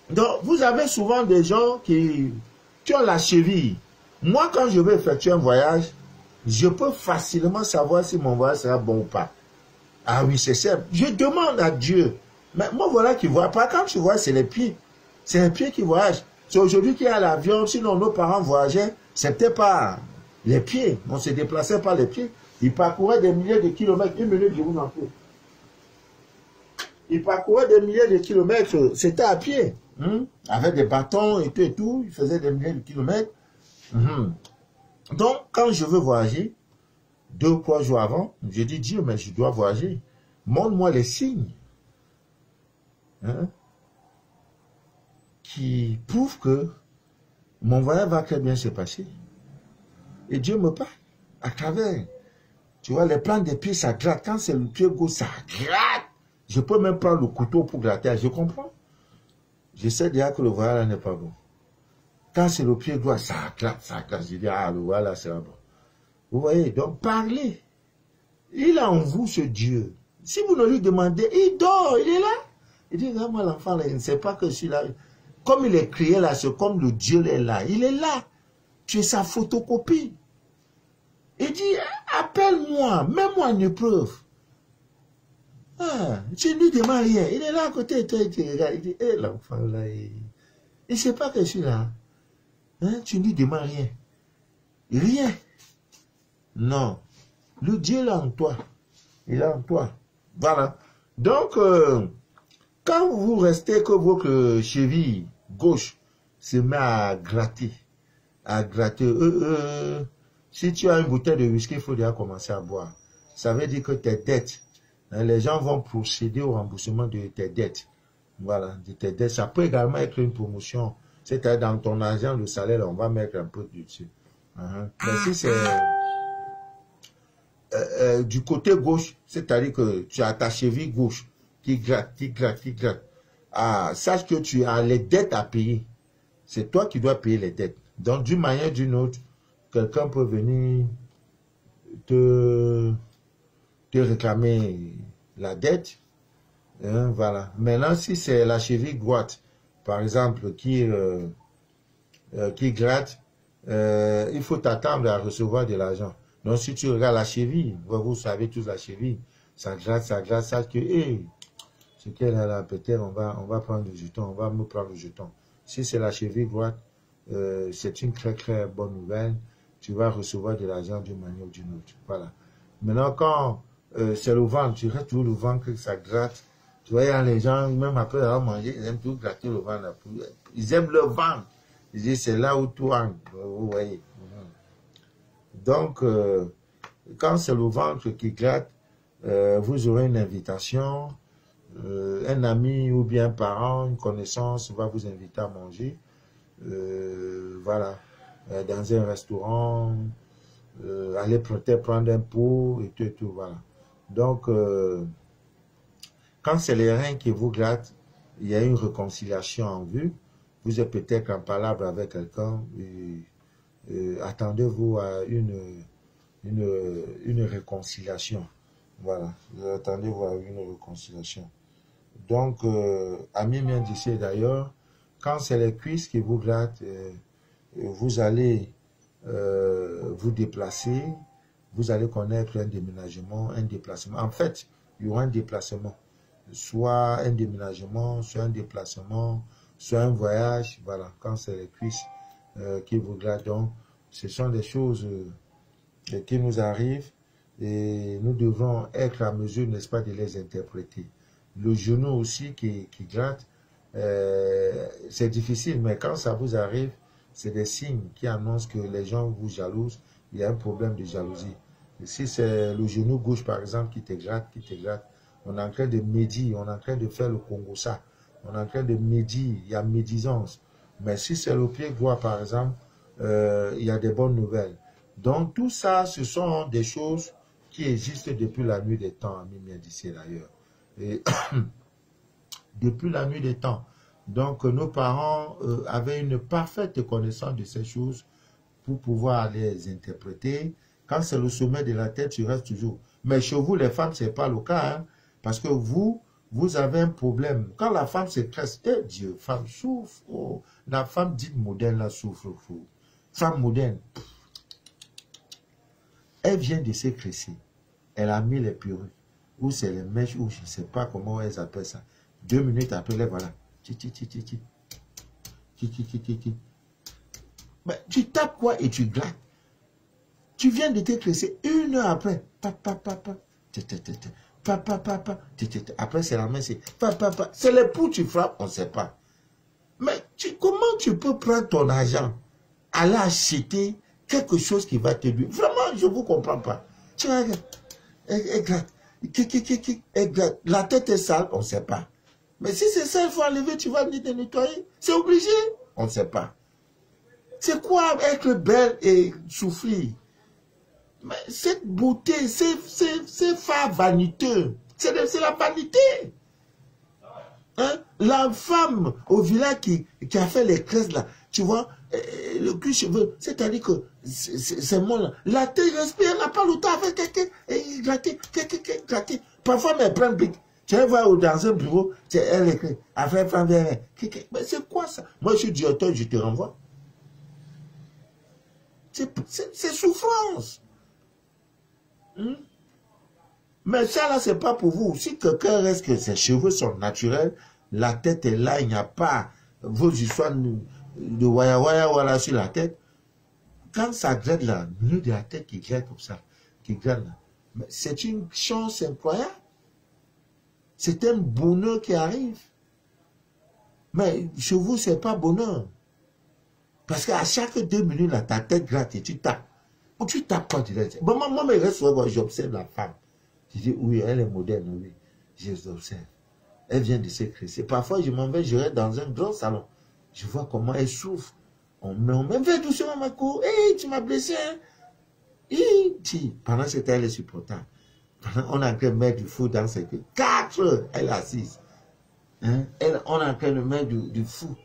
Donc, vous avez souvent des gens qui ont la cheville. Moi, quand je vais effectuer un voyage, je peux facilement savoir si mon voyage sera bon ou pas. Ah oui, c'est simple. Je demande à Dieu. Mais moi, voilà qui voit pas. Quand tu vois, c'est les pieds. C'est les pieds qui voyagent. C'est aujourd'hui qu'il y a l'avion. Sinon, nos parents voyageaient. C'était pas les pieds. On se déplaçait par les pieds. Ils parcouraient des milliers de kilomètres. Une minute, je vous en prie. Ils parcouraient des milliers de kilomètres. C'était à pied. Avec des bâtons et tout et tout. Ils faisaient des milliers de kilomètres. Donc, quand je veux voyager, 2 ou 3 jours avant, je dis Dieu, mais je dois voyager. Montre-moi les signes qui prouvent que mon voyage va très bien se passer. Et Dieu me parle à travers. Tu vois, les plans des pieds, ça gratte. Quand c'est le pied gauche, ça gratte. Je peux même prendre le couteau pour gratter. Je comprends. Je sais déjà que le voyage n'est pas bon. Quand c'est le pied droit, ça gratte, ça gratte. Je dis, ah, le voilà, c'est bon. Vous voyez, donc parlez. Il a en vous ce Dieu. Si vous ne lui demandez, il dort, il est là. Il dit, non, moi l'enfant, il ne sait pas que je suis là. Comme il est créé là, c'est comme le Dieu est là. Il est là. Tu es sa photocopie. Il dit, appelle-moi, mets-moi une épreuve. Ah, tu ne lui demandes rien. Il est là à côté de toi, il te regarde. Il dit, hé, l'enfant là, il ne sait pas que je suis là. Hein? Tu ne lui demandes rien. Rien. Non. Le Dieu est en toi. Il est en toi. Voilà. Donc, quand vous restez que votre cheville gauche se met à gratter, si tu as une bouteille de whisky, il faut déjà commencer à boire. Ça veut dire que tes dettes, les gens vont procéder au remboursement de tes dettes. Voilà, de tes dettes. Ça peut également être une promotion. C'est-à-dire dans ton argent, le salaire, on va mettre un peu dessus. Mais si c'est du côté gauche, c'est-à-dire que tu as ta cheville gauche qui gratte. Ah, sache que tu as les dettes à payer. C'est toi qui dois payer les dettes. Donc, d'une manière ou d'une autre, quelqu'un peut venir te réclamer la dette. Voilà. Maintenant, si c'est la cheville droite, par exemple, qui gratte, il faut t'attendre à recevoir de l'argent. Donc, si tu regardes la cheville, vous savez tous la cheville, ça gratte, sache que, ce qu'elle a là, peut-être on va prendre le jeton, on va me prendre le jeton. Si c'est la cheville droite, c'est une très très bonne nouvelle. Tu vas recevoir de l'argent d'une manière ou d'une autre. Voilà. Maintenant, quand c'est le ventre, tu restes toujours le ventre, que ça gratte. Tu vois, il y a les gens, même après avoir mangé, ils aiment tout gratter le ventre. Ils aiment le ventre. Ils disent, c'est là où tout entre. Vous voyez. Donc, quand c'est le ventre qui gratte, vous aurez une invitation. Un ami ou bien un parent, une connaissance va vous inviter à manger. Voilà. Dans un restaurant. Allez peut-être prendre un pot et tout, voilà. Donc, quand c'est les reins qui vous grattent, il y a une réconciliation en vue. Vous êtes peut-être en palabre avec quelqu'un. Attendez-vous à une réconciliation. Voilà, attendez voir une réconciliation. Donc, ami bien d'ici d'ailleurs, quand c'est les cuisses qui vous grattent, vous allez vous déplacer, vous allez connaître un déménagement, un déplacement. En fait, il y aura un déplacement, soit un déménagement, soit un déplacement, soit un voyage. Voilà, quand c'est les cuisses qui vous grattent. Donc, ce sont des choses qui nous arrivent et nous devons être à mesure, n'est-ce pas, de les interpréter. Le genou aussi qui gratte, c'est difficile, mais quand ça vous arrive, c'est des signes qui annoncent que les gens vous jalousent, il y a un problème de jalousie. Et si c'est le genou gauche, par exemple, qui te gratte, on est en train de médire, on est en train de faire le Congo-ça, on est en train de médire, il y a médisance. Mais si c'est le pied droit, par exemple, il y a des bonnes nouvelles. Donc, tout ça, ce sont des choses qui existent depuis la nuit des temps, ami bien d'ici d'ailleurs. Et depuis la nuit des temps. Donc, nos parents avaient une parfaite connaissance de ces choses pour pouvoir les interpréter. Quand c'est le sommet de la tête, tu restes toujours. Mais chez vous, les femmes, ce n'est pas le cas. Hein, parce que vous avez un problème. Quand la femme se stresse, eh Dieu, femme souffre. Oh, la femme dite moderne, là, souffre. Femme moderne, elle vient de s'écresser. Elle a mis les perruques. Ou c'est les mèches, ou je ne sais pas comment elles appellent ça. 2 minutes après, les voilà. Mais tu tapes quoi et tu glattes. Tu viens de t'écresser 1 heure après. Après, c'est la main, c'est c'est les poux tu frappes, on ne sait pas. Mais comment tu peux prendre ton argent, aller acheter quelque chose qui va te nuire? Vraiment, je ne vous comprends pas. Tu regardes, elle gratte. Elle gratte. La tête est sale, on ne sait pas. Mais si c'est ça, il faut enlever, tu vas venir te nettoyer. C'est obligé, on ne sait pas. C'est quoi être belle et souffrir? Mais cette beauté, c'est phare vaniteux. C'est la vanité. Hein? La femme au village qui a fait les tresses là, tu vois, le cuir cheveux, c'est-à-dire que c'est mon là. La tête respire, elle n'a pas le temps avec quelqu'un et gratter. Parfois, mais elle prend le bic. Tu vas voir dans un bureau, elle écrit, après, mais c'est quoi ça? Moi, je suis directeur, je te renvoie. C'est souffrance. Mais ça, là, c'est pas pour vous. Si quelqu'un reste que ses cheveux sont naturels, la tête est là, il n'y a pas vos histoires de waya sur la tête. Quand ça gratte là, le milieu de la tête qui gratte comme ça, qui gratte là, c'est une chance incroyable. C'est un bonheur qui arrive. Mais chez vous, c'est pas bonheur. Parce qu'à chaque 2 minutes, là, ta tête gratte et tu tapes. Ou tu tapes quand tu dis. Bon, moi, je reste souvent, j'observe la femme. Je dis, oui, elle est moderne, oui. Je l'observe. Elle vient de s'écrisser. Parfois, je m'en vais, je reste dans un grand salon. Je vois comment elle souffre. On me fait doucement ma cour. Hé, tu m'as blessé. Hein? Pendant ce temps, elle est supportable. On a en train de mettre du fou dans ses queues. 4 heures, elle est assise. Hein? On est en train de mettre du fou.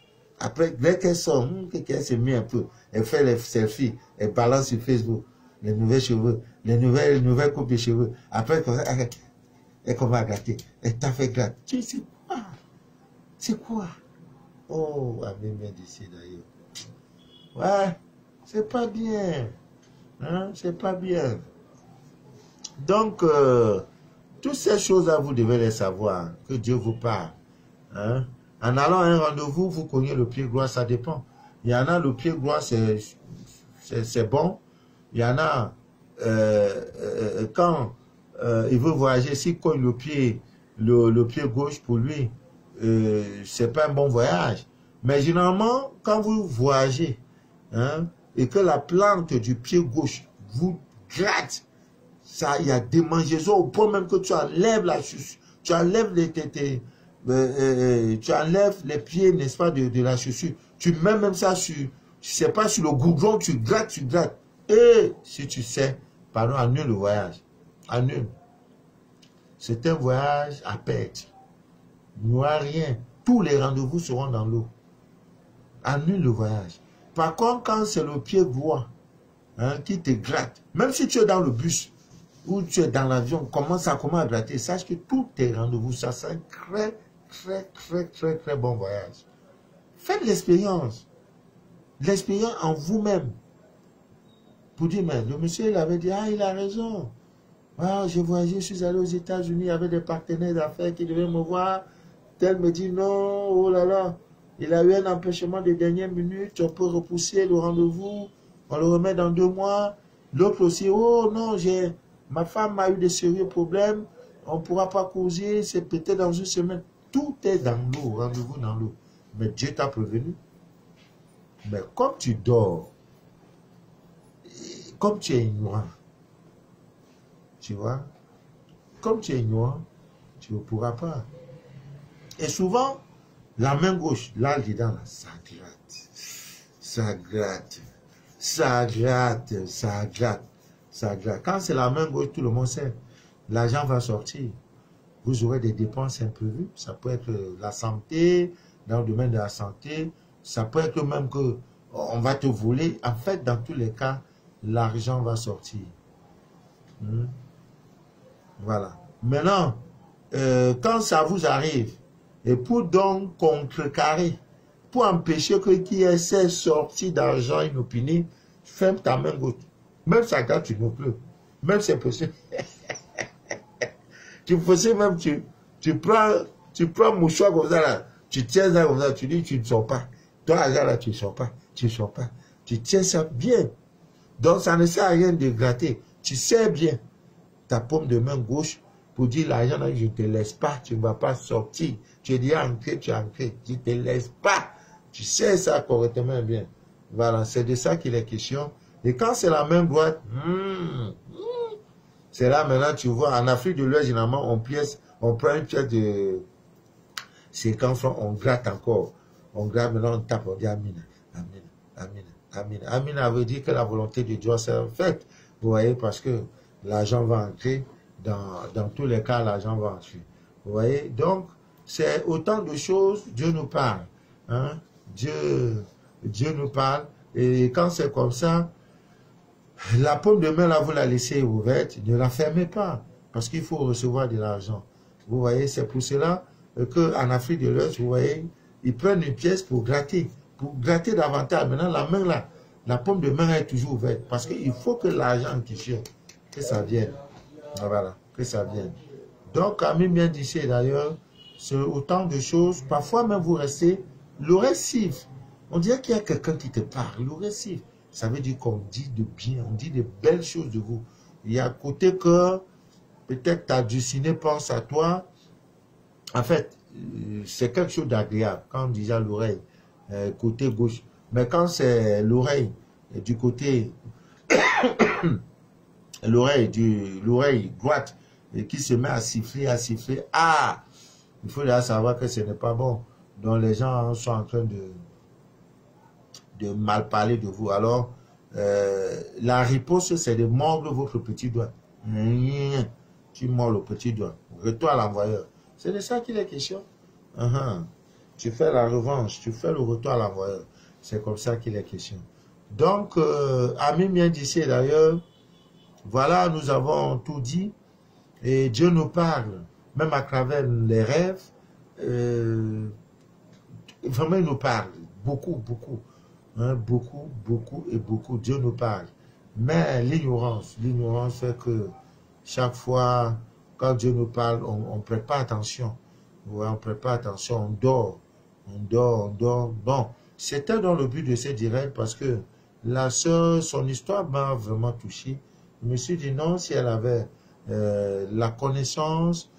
Après, dès qu'elle sort, qu'elle se met un peu, elle fait les selfies, elle balance sur Facebook, les nouvelles cheveux, les nouvelles coupes de cheveux. Après, elle commence à gratter. Elle t'a fait gratter. Tu sais quoi? C'est quoi? Oh, ami bien d'ici d'ailleurs. Ouais, c'est pas bien. Hein? C'est pas bien. Donc, toutes ces choses-là, vous devez les savoir. Que Dieu vous parle. Hein? En allant à un rendez-vous, vous cognez le pied droit, ça dépend. Il y en a, le pied droit, c'est bon. Il y en a, quand il veut voyager, s'il cogne le pied gauche pour lui, c'est pas un bon voyage. Mais généralement, quand vous voyagez, hein, et que la plante du pied gauche vous gratte, ça, il y a des démangeaisons au point même que tu enlèves la chaussure, tu enlèves tu enlèves les pieds, n'est-ce pas, de la chaussure. Tu mets même ça sur, je sais pas, sur le goudron, tu grattes. Et si tu sais, pardon, annule le voyage. Annule. C'est un voyage à perdre. Il n'y aura rien. Tous les rendez-vous seront dans l'eau. Annule le voyage. Par contre, quand c'est le pied droit, hein, qui te gratte, même si tu es dans le bus, ou tu es dans l'avion, commence à gratter. Sache que tout est rendez-vous. Ça, c'est un très bon voyage. Faites l'expérience. L'expérience en vous-même. Pour dire, mais le monsieur, il avait dit, ah, il a raison. Ah, j'ai voyagé, je suis allé aux États-Unis, il y avait des partenaires d'affaires qui devaient me voir. Tel me dit, non, oh là là, il a eu un empêchement de dernière minute, on peut repousser le rendez-vous, on le remet dans 2 mois. L'autre aussi, oh non, ma femme a eu des sérieux problèmes, on ne pourra pas causer, c'est peut-être dans 1 semaine. Tout est dans l'eau, rendez-vous dans l'eau. Mais Dieu t'a prévenu. Mais comme tu dors, comme tu es ignorant, tu vois, comme tu es ignorant, tu ne pourras pas. Et souvent, la main gauche, là, dedans, là, ça gratte. Ça gratte. Ça gratte. Ça gratte. Ça gratte. Quand c'est la main gauche, tout le monde sait. L'argent va sortir. Vous aurez des dépenses imprévues. Ça peut être la santé, dans le domaine de la santé. Ça peut être même que on va te voler. En fait, dans tous les cas, l'argent va sortir. Voilà. Maintenant, quand ça vous arrive, et pour donc contrecarrer, pour empêcher que qui ait ces sorties d'argent inopinées, ferme ta main gauche. Même ça quand tu ne peux. Même c'est possible. Tu faisais même, tu prends mouchoir comme ça là, tu tiens ça comme ça, tu dis tu ne sors pas. Toi, là, tu ne sors pas, tu ne sors pas. Tu tiens ça bien. Donc ça ne sert à rien de gratter. Tu sais bien ta paume de main gauche pour dire l'argent, je ne te laisse pas, tu ne vas pas sortir. Tu es déjà ancré, tu es ancré. Je ne te laisse pas. Tu sais ça correctement bien. Voilà, c'est de ça qu'il est question. Et quand c'est la main droite, c'est là maintenant, tu vois, en Afrique de l'Ouest, généralement, on prend une pièce de 50 francs, on gratte encore. On gratte, maintenant on tape, on dit Amina, Amina, Amina, Amina. Amina veut dire que la volonté de Dieu s'est faite. Vous voyez, parce que l'argent va entrer. Dans tous les cas, l'argent va entrer. Vous voyez? Donc, c'est autant de choses, Dieu nous parle. Hein? Dieu nous parle. Et quand c'est comme ça, la paume de main, là, vous la laissez ouverte, ne la fermez pas. Parce qu'il faut recevoir de l'argent. Vous voyez? C'est pour cela qu'en Afrique de l'Ouest, vous voyez, ils prennent une pièce pour gratter. Pour gratter davantage. Maintenant, la main, là, la paume de main est toujours ouverte. Parce qu'il faut que l'argent en question, que ça vienne. Voilà, que ça vienne. Donc, Ami bien d'ici d'ailleurs, c'est autant de choses. Parfois même vous restez l'oreille. On dirait qu'il y a quelqu'un qui te parle. L'oreille, ça veut dire qu'on dit de bien, on dit de belles choses de vous. Il y a un côté que peut-être ta destinée pense à toi. En fait, c'est quelque chose d'agréable quand on dit à l'oreille, côté gauche. Mais quand c'est l'oreille du côté l'oreille droite et qui se met à siffler, ah, il faut déjà savoir que ce n'est pas bon. Donc les gens sont en train de mal parler de vous. Alors, la riposte, c'est de mordre votre petit doigt. Tu mords le petit doigt. Retour à l'envoyeur. C'est de ça qu'il est question. Tu fais la revanche, tu fais le retour à l'envoyeur. C'est comme ça qu'il est question. Donc, Ami bien d'ici d'ailleurs, voilà, nous avons tout dit. Et Dieu nous parle, même à travers les rêves. Vraiment, il nous parle. Beaucoup. Hein, beaucoup. Dieu nous parle. Mais l'ignorance fait que chaque fois, quand Dieu nous parle, on ne prête pas attention. Ouais, on ne prête pas attention, on dort. Bon, c'était dans le but de ce direct parce que la sœur, son histoire m'a vraiment touché. Je me suis dit non, si elle avait la connaissance,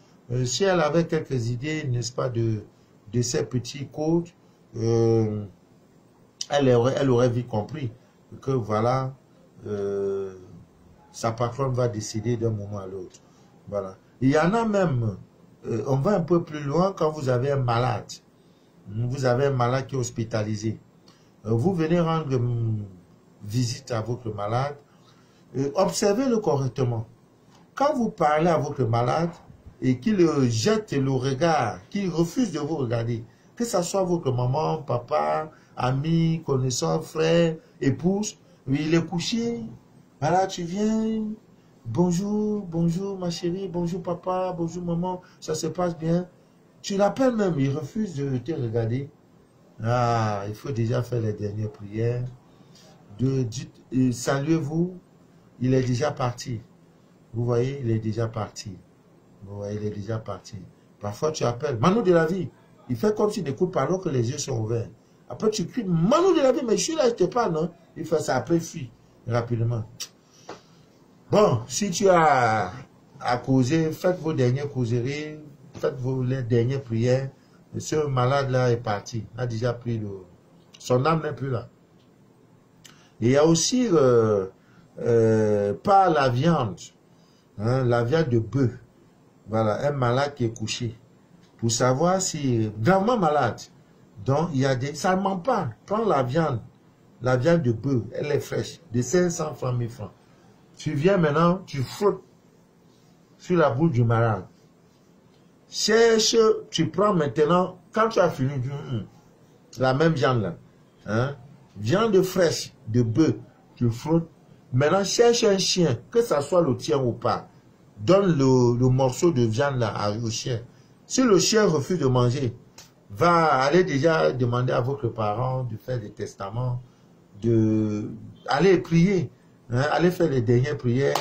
si elle avait quelques idées, n'est-ce pas, de ces petits codes, elle aurait vite compris que voilà, sa patronne va décider d'un moment à l'autre. Voilà. Il y en a même, on va un peu plus loin quand vous avez un malade. Vous avez un malade qui est hospitalisé. Vous venez rendre visite à votre malade. Observez-le correctement. Quand vous parlez à votre malade et qu'il jette le regard, qu'il refuse de vous regarder, que ce soit votre maman, papa, ami, connaissant, frère, épouse, il est couché, voilà, tu viens, Bonjour, bonjour ma chérie, bonjour papa, bonjour maman, ça se passe bien. Tu l'appelles même, il refuse de te regarder. Ah, il faut déjà faire les dernières prières. Saluez-vous, il est déjà parti. Vous voyez, il est déjà parti. Vous voyez, il est déjà parti. Parfois, tu appelles Manu de la vie. Il fait comme s'il n'écoute pas alors que les yeux sont ouverts. Après, tu cries Manu de la vie, mais je suis là, je te parle, non? Il fait ça, après, fuit rapidement. Bon, si tu as à causer, faites vos dernières causeries, faites les dernières prières. Ce malade-là est parti, a déjà pris le... Son âme n'est plus là. Et il y a aussi pas la viande, hein, la viande de bœuf. Voilà, un malade qui est couché. Pour savoir si gravement malade. Donc, il y a des... Ça ne ment pas. Prends la viande de bœuf, elle est fraîche, de 500 francs, 1000 francs. Tu viens maintenant, tu frottes sur la bouche du malade. Cherche, tu prends maintenant, quand tu as fini, la même viande là, hein, viande fraîche de bœuf, tu frottes. Maintenant, cherche un chien, que ça soit le tien ou pas. Donne le morceau de viande là au chien. Si le chien refuse de manger, va aller déjà demander à votre parent de faire des testaments, aller prier, hein, aller faire les dernières prières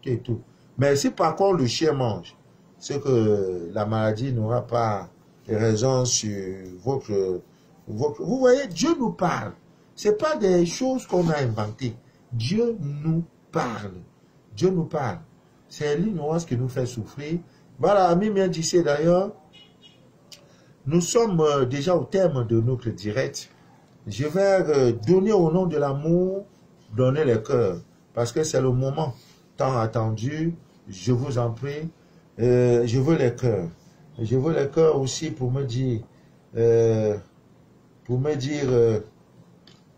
et tout. Mais si par contre le chien mange, c'est que la maladie n'aura pas raison sur votre... Vous voyez, Dieu nous parle. Ce n'est pas des choses qu'on a inventées. Dieu nous parle. Dieu nous parle. C'est l'ignorance qui nous fait souffrir. Voilà, ami bien d'ici d'ailleurs. Nous sommes déjà au terme de notre direct. Je vais donner au nom de l'amour, donner le cœur. Parce que c'est le moment tant attendu. Je vous en prie. Je veux les cœurs. Je veux les cœurs aussi pour me dire,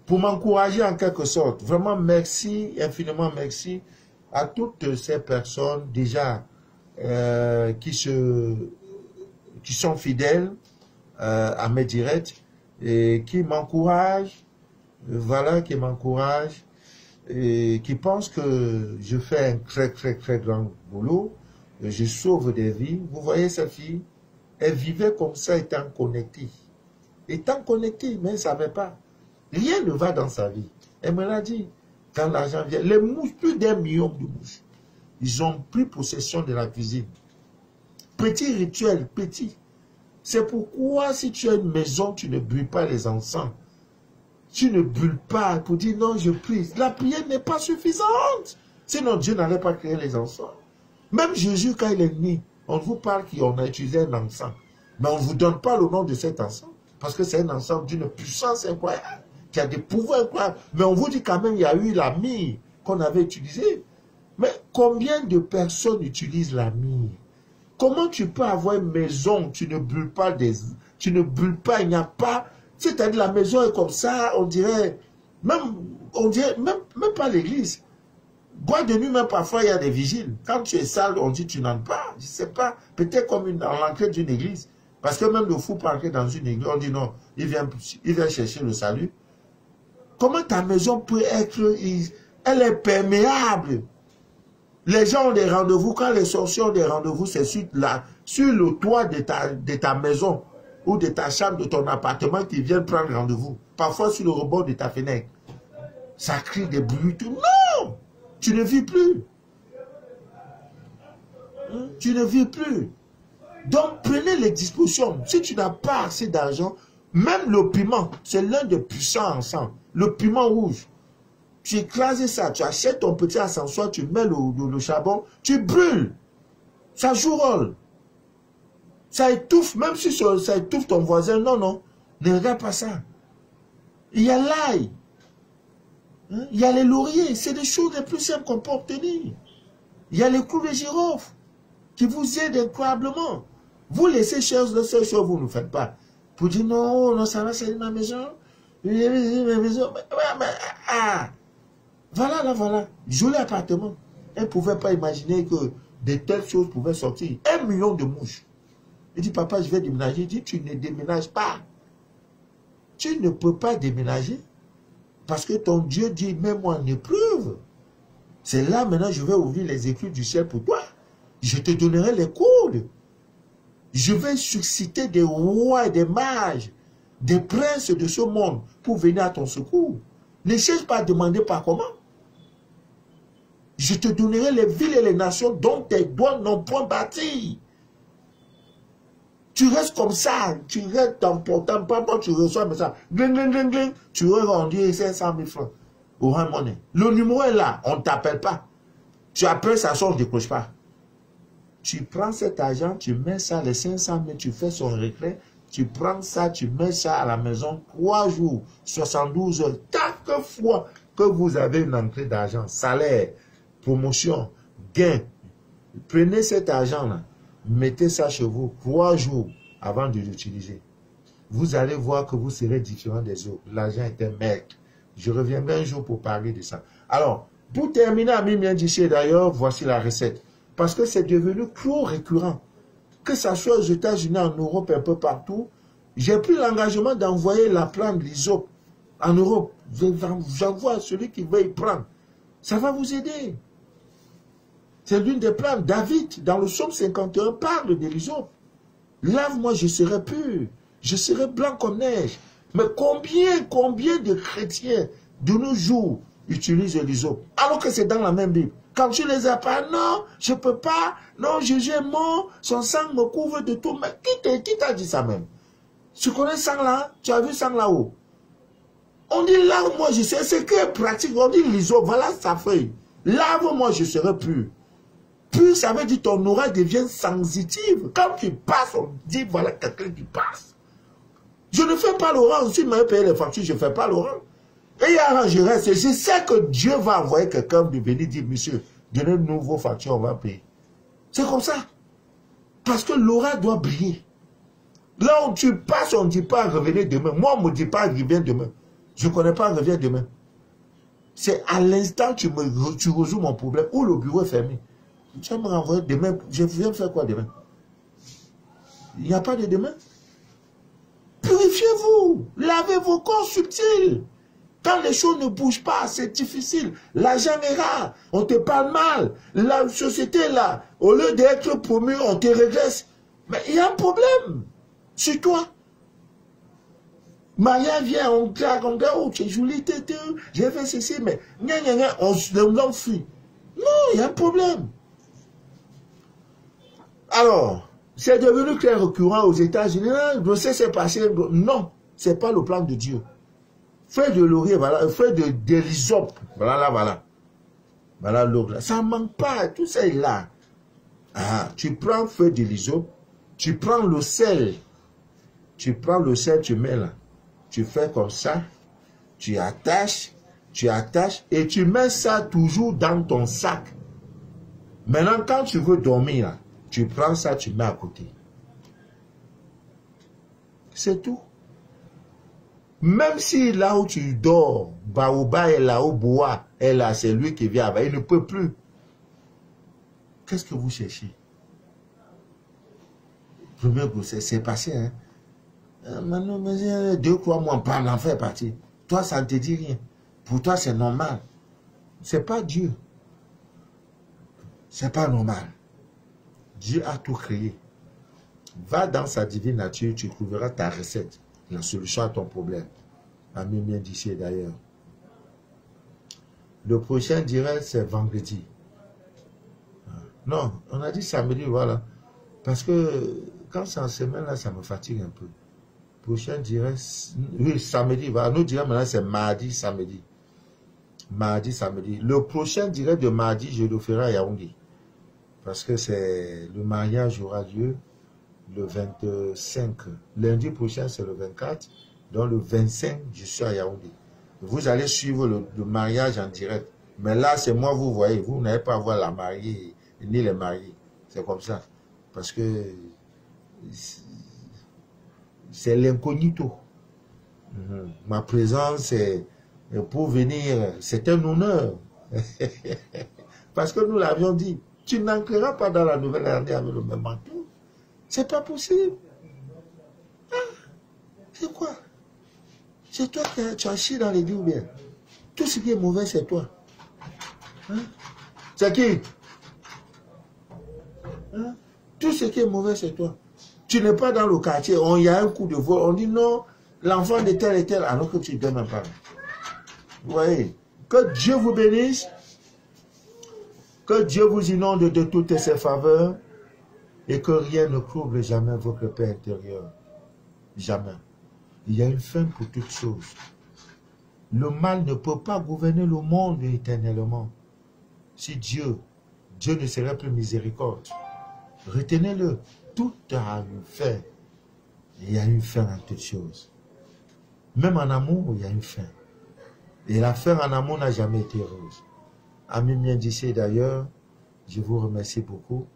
pour m'encourager en quelque sorte. Vraiment merci, infiniment merci à toutes ces personnes déjà qui sont fidèles à mes directs et qui m'encouragent, voilà, qui m'encouragent et qui pensent que je fais un très très très grand boulot. Je sauve des vies. Vous voyez cette fille, elle vivait comme ça étant connectée. Étant connectée, mais elle ne savait pas. Rien ne va dans sa vie. Elle me l'a dit. Quand l'argent vient, les mouches, plus d'1 million de mouches, ils ont pris possession de la cuisine. Petit rituel, petit. C'est pourquoi si tu as une maison, tu ne brûles pas les encens. Tu ne brûles pas pour dire non, je prie. La prière n'est pas suffisante. Sinon, Dieu n'allait pas créer les encens. Même Jésus, quand il est né, on vous parle qu'on a utilisé un encens. Mais on ne vous donne pas le nom de cet encens. Parce que c'est un encens d'une puissance incroyable, qui a des pouvoirs incroyables. Mais on vous dit quand même qu'il y a eu la myrrhe qu'on avait utilisée. Mais combien de personnes utilisent la myrrhe? Comment tu peux avoir une maison, tu ne brûles pas tu ne brûles pas, il n'y a pas... C'est-à-dire la maison est comme ça, on dirait même pas l'église. Boîte de nuit, même parfois, il y a des vigiles. Quand tu es sale, on dit tu n'entres pas. Je ne sais pas, peut-être comme dans l'entrée d'une église. Parce que même le fou peut entrer dans une église, on dit non, il vient chercher le salut. Comment ta maison peut être... Elle est perméable. Les gens ont des rendez-vous. Quand les sorciers ont des rendez-vous, c'est sur le toit de ta maison ou de ta chambre, de ton appartement qu'ils viennent prendre rendez-vous. Parfois sur le rebord de ta fenêtre. Ça crie des bruits. Non! Tu ne vis plus. Tu ne vis plus. Donc, prenez les dispositions. Si tu n'as pas assez d'argent, même le piment, c'est l'un des puissants ensemble. Le piment rouge. Tu écrases ça, tu achètes ton petit ascensoir, tu mets le charbon, tu brûles. Ça joue rôle. Ça étouffe, même si ça étouffe ton voisin. Non, non, ne regarde pas ça. Il y a l'ail. Il y a les lauriers. C'est des choses les plus simples qu'on peut obtenir. Il y a les clous de girofle qui vous aident incroyablement. Vous laissez choses de ces choses, vous ne faites pas. Pour dire non, non, ça va, c'est ma maison. Ma maison. Voilà, là, voilà. Joli appartement. Elle ne pouvait pas imaginer que de telles choses pouvaient sortir. 1 million de mouches. Il dit, papa, je vais déménager. Il dit, tu ne déménages pas. Tu ne peux pas déménager. Parce que ton Dieu dit, mets-moi en épreuve. C'est là maintenant je vais ouvrir les écrits du ciel pour toi. Je te donnerai les codes. Je vais susciter des rois et des mages, des princes de ce monde pour venir à ton secours. Ne cherche pas à demander par comment. Je te donnerai les villes et les nations dont tes doigts n'ont point bâti. Tu restes comme ça, tu restes dans ton temps, tu reçois un message, gling, gling, gling, gling, tu aurais rendu 500 000 francs au Orange Money. Le numéro est là, on ne t'appelle pas. Tu appelles, ça sort, je ne décroche pas. Tu prends cet argent, tu mets ça, les 500 000, tu fais son récré, tu prends ça, tu mets ça à la maison, 3 jours, 72 heures, chaque fois que vous avez une entrée d'argent, salaire, promotion, gain, prenez cet argent-là, mettez ça chez vous 3 jours avant de l'utiliser. Vous allez voir que vous serez différent des autres. L'argent était maigre. Je reviendrai un jour pour parler de ça. Alors, pour terminer, ami bien d'ici d'ailleurs, voici la recette. Parce que c'est devenu trop récurrent. Que ça soit aux États-Unis, en Europe, un peu partout, j'ai pris l'engagement d'envoyer la plante l'ISOP en Europe. J'envoie celui qui veut y prendre. Ça va vous aider. C'est l'une des plantes. David, dans le psaume 51, parle de l'ISOP. Lave-moi, je serai pur. Je serai blanc comme neige. Mais combien de chrétiens de nos jours utilisent l'ISOP? Alors que c'est dans la même Bible. Quand tu les as pas, non, je ne peux pas. Non, Jésus est mort. Son sang me couvre de tout. Mais qui t'a dit ça même? Tu connais sang là? Tu as vu sang là-haut? On dit lave-moi, je serai. C'est que pratique. On dit l'ISOP. Voilà sa feuille. Lave-moi, je serai pur. Pur, ça veut dire ton aura devient sensitive. Quand tu passes, on dit voilà quelqu'un qui passe. Je ne fais pas l'aura. Ensuite, je vais payer les factures. Je ne fais pas l'aura. Et je reste. Je sais que Dieu va envoyer quelqu'un de venir dire, monsieur, donnez une nouvelle facture, on va payer. C'est comme ça. Parce que l'aura doit briller. Là où tu passes, on ne dit pas revenez demain. Moi, on ne me dit pas reviens demain. Je ne connais pas reviens demain. C'est à l'instant que tu résous mon problème. Ou le bureau est fermé. Tu vas me renvoyer demain. Je viens faire quoi demain? Il n'y a pas de demain. Purifiez-vous. Lavez vos corps subtils. Quand les choses ne bougent pas, c'est difficile. L'argent est rare. On te parle mal. La société là, au lieu d'être promu, on te régresse. Mais il y a un problème. Sur toi. Maya vient, on claque, on dit, oh, tu es jolie, j'ai fait ceci, mais on fuit. Non, il y a un problème. Alors, c'est devenu très récurrent aux États-Unis. Je sais c'est passé. Non, ce n'est pas le plan de Dieu. Feuille de laurier, voilà, feuille de l'hysope, voilà, là, voilà. Voilà l'autre. Ça ne manque pas, tout ça est là. Ah, tu prends feuille de l'hysope, tu prends le sel. Tu prends le sel, tu mets là. Tu fais comme ça, tu attaches, et tu mets ça toujours dans ton sac. Maintenant, quand tu veux dormir, là, tu prends ça, tu mets à côté. C'est tout. Même si là où tu dors, Baoba est là, où Boa est là, c'est lui qui vient avec, il ne peut plus. Qu'est-ce que vous cherchez? Premier grossesse, c'est passé, hein? Maintenant, 2-3 mois, on en fait partie. Toi, ça ne te dit rien. Pour toi, c'est normal. C'est pas Dieu. C'est pas normal. Dieu a tout créé. Va dans sa divine nature, tu trouveras ta recette, la solution à ton problème. Ami bien d'ici d'ailleurs. Le prochain direct, c'est vendredi. Non, on a dit samedi, voilà. Parce que quand c'est en semaine, là, ça me fatigue un peu. Prochain direct, oui, samedi, voilà. Nous direct maintenant, c'est mardi, samedi. Mardi, samedi. Le prochain direct de mardi, je le ferai à Yaoundé. Parce que c'est le mariage aura lieu le 25. Lundi prochain, c'est le 24. Donc le 25, je suis à Yaoundé. Vous allez suivre le mariage en direct. Mais là, c'est moi, vous voyez. Vous n'allez pas voir la mariée ni les mariés. C'est comme ça. Parce que c'est l'incognito. Ma présence, c'est pour venir, c'est un honneur. Parce que nous l'avions dit, tu n'entreras pas dans la nouvelle année avec le même manteau. C'est pas possible. Ah, c'est quoi? C'est toi qui tu as chié dans les vies ou bien? Tout ce qui est mauvais, c'est toi. Hein? C'est qui? Hein? Tout ce qui est mauvais, c'est toi. Tu n'es pas dans le quartier, il y a un coup de vol, on dit non, l'enfant de tel et tel, alors que tu ne donnes même pas. Vous voyez, que Dieu vous bénisse, que Dieu vous inonde de toutes ses faveurs, et que rien ne trouble jamais votre paix intérieure. Jamais. Il y a une fin pour toutes choses. Le mal ne peut pas gouverner le monde éternellement. Si Dieu ne serait plus miséricorde, retenez-le, tout a une fin. Il y a une fin à toutes choses. Même en amour, il y a une fin. Et la fin en amour n'a jamais été heureuse. Ami bien d'ici d'ailleurs, je vous remercie beaucoup.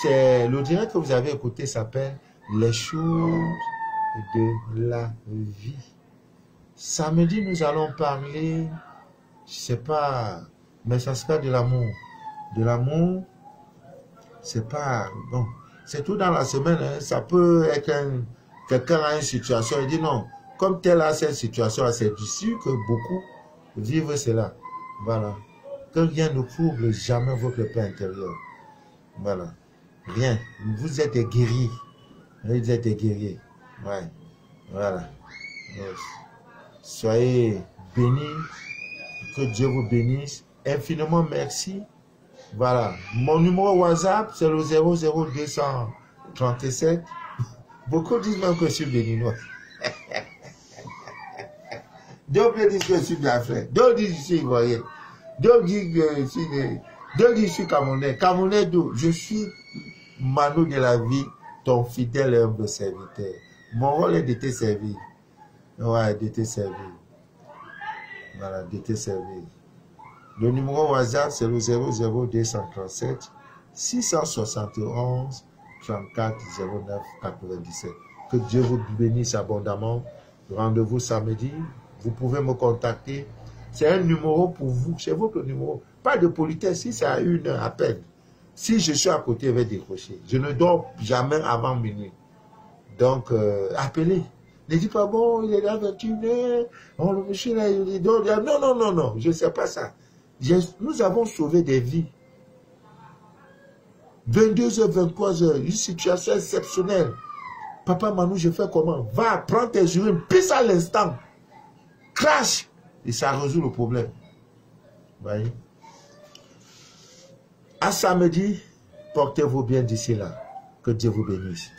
Le direct que vous avez écouté s'appelle Les choses de la vie. Samedi, nous allons parler, je sais pas, mais ça sera de l'amour. De l'amour, c'est pas, bon, c'est tout dans la semaine, hein, ça peut être quelqu'un a une situation, il dit non, comme tel a cette situation, c'est d'ici que beaucoup vivent cela. Voilà. Que rien ne trouble jamais votre paix intérieure. Voilà. Rien. Vous êtes des guerriers. Vous êtes des guerriers. Ouais. Voilà. Yes. Soyez bénis. Que Dieu vous bénisse. Infiniment merci. Voilà. Mon numéro WhatsApp, c'est le 00237. Beaucoup disent même que je suis béninois. D'autres disent que je suis biafrais. D'autres disent que je suis ivoirien. D'autres disent que je suis camerounais. Camerounais d'où? Je suis Manu de la vie, ton fidèle et humble serviteur. Mon rôle est de te servir. Ouais, de te servir. Voilà, de te servir. Le numéro WhatsApp, c'est le 00237 671 34 09 97. Que Dieu vous bénisse abondamment. Rendez-vous samedi. Vous pouvez me contacter. C'est un numéro pour vous. C'est votre numéro. Pas de politesse. Si c'est à 1 heure à peine. Si je suis à côté, je vais décrocher. Je ne dors jamais avant minuit. Donc, appelez. Ne dites pas, bon, il est là 21h. Oh, le monsieur là, il dort. Non, non, non, non. Je ne sais pas ça. Nous avons sauvé des vies. 22h, 23h. Une situation exceptionnelle. Papa Manu, je fais comment? Va, prends tes urines, pisse à l'instant. Crash. Et ça résout le problème. Vous voyez? À samedi, portez-vous bien d'ici là. Que Dieu vous bénisse.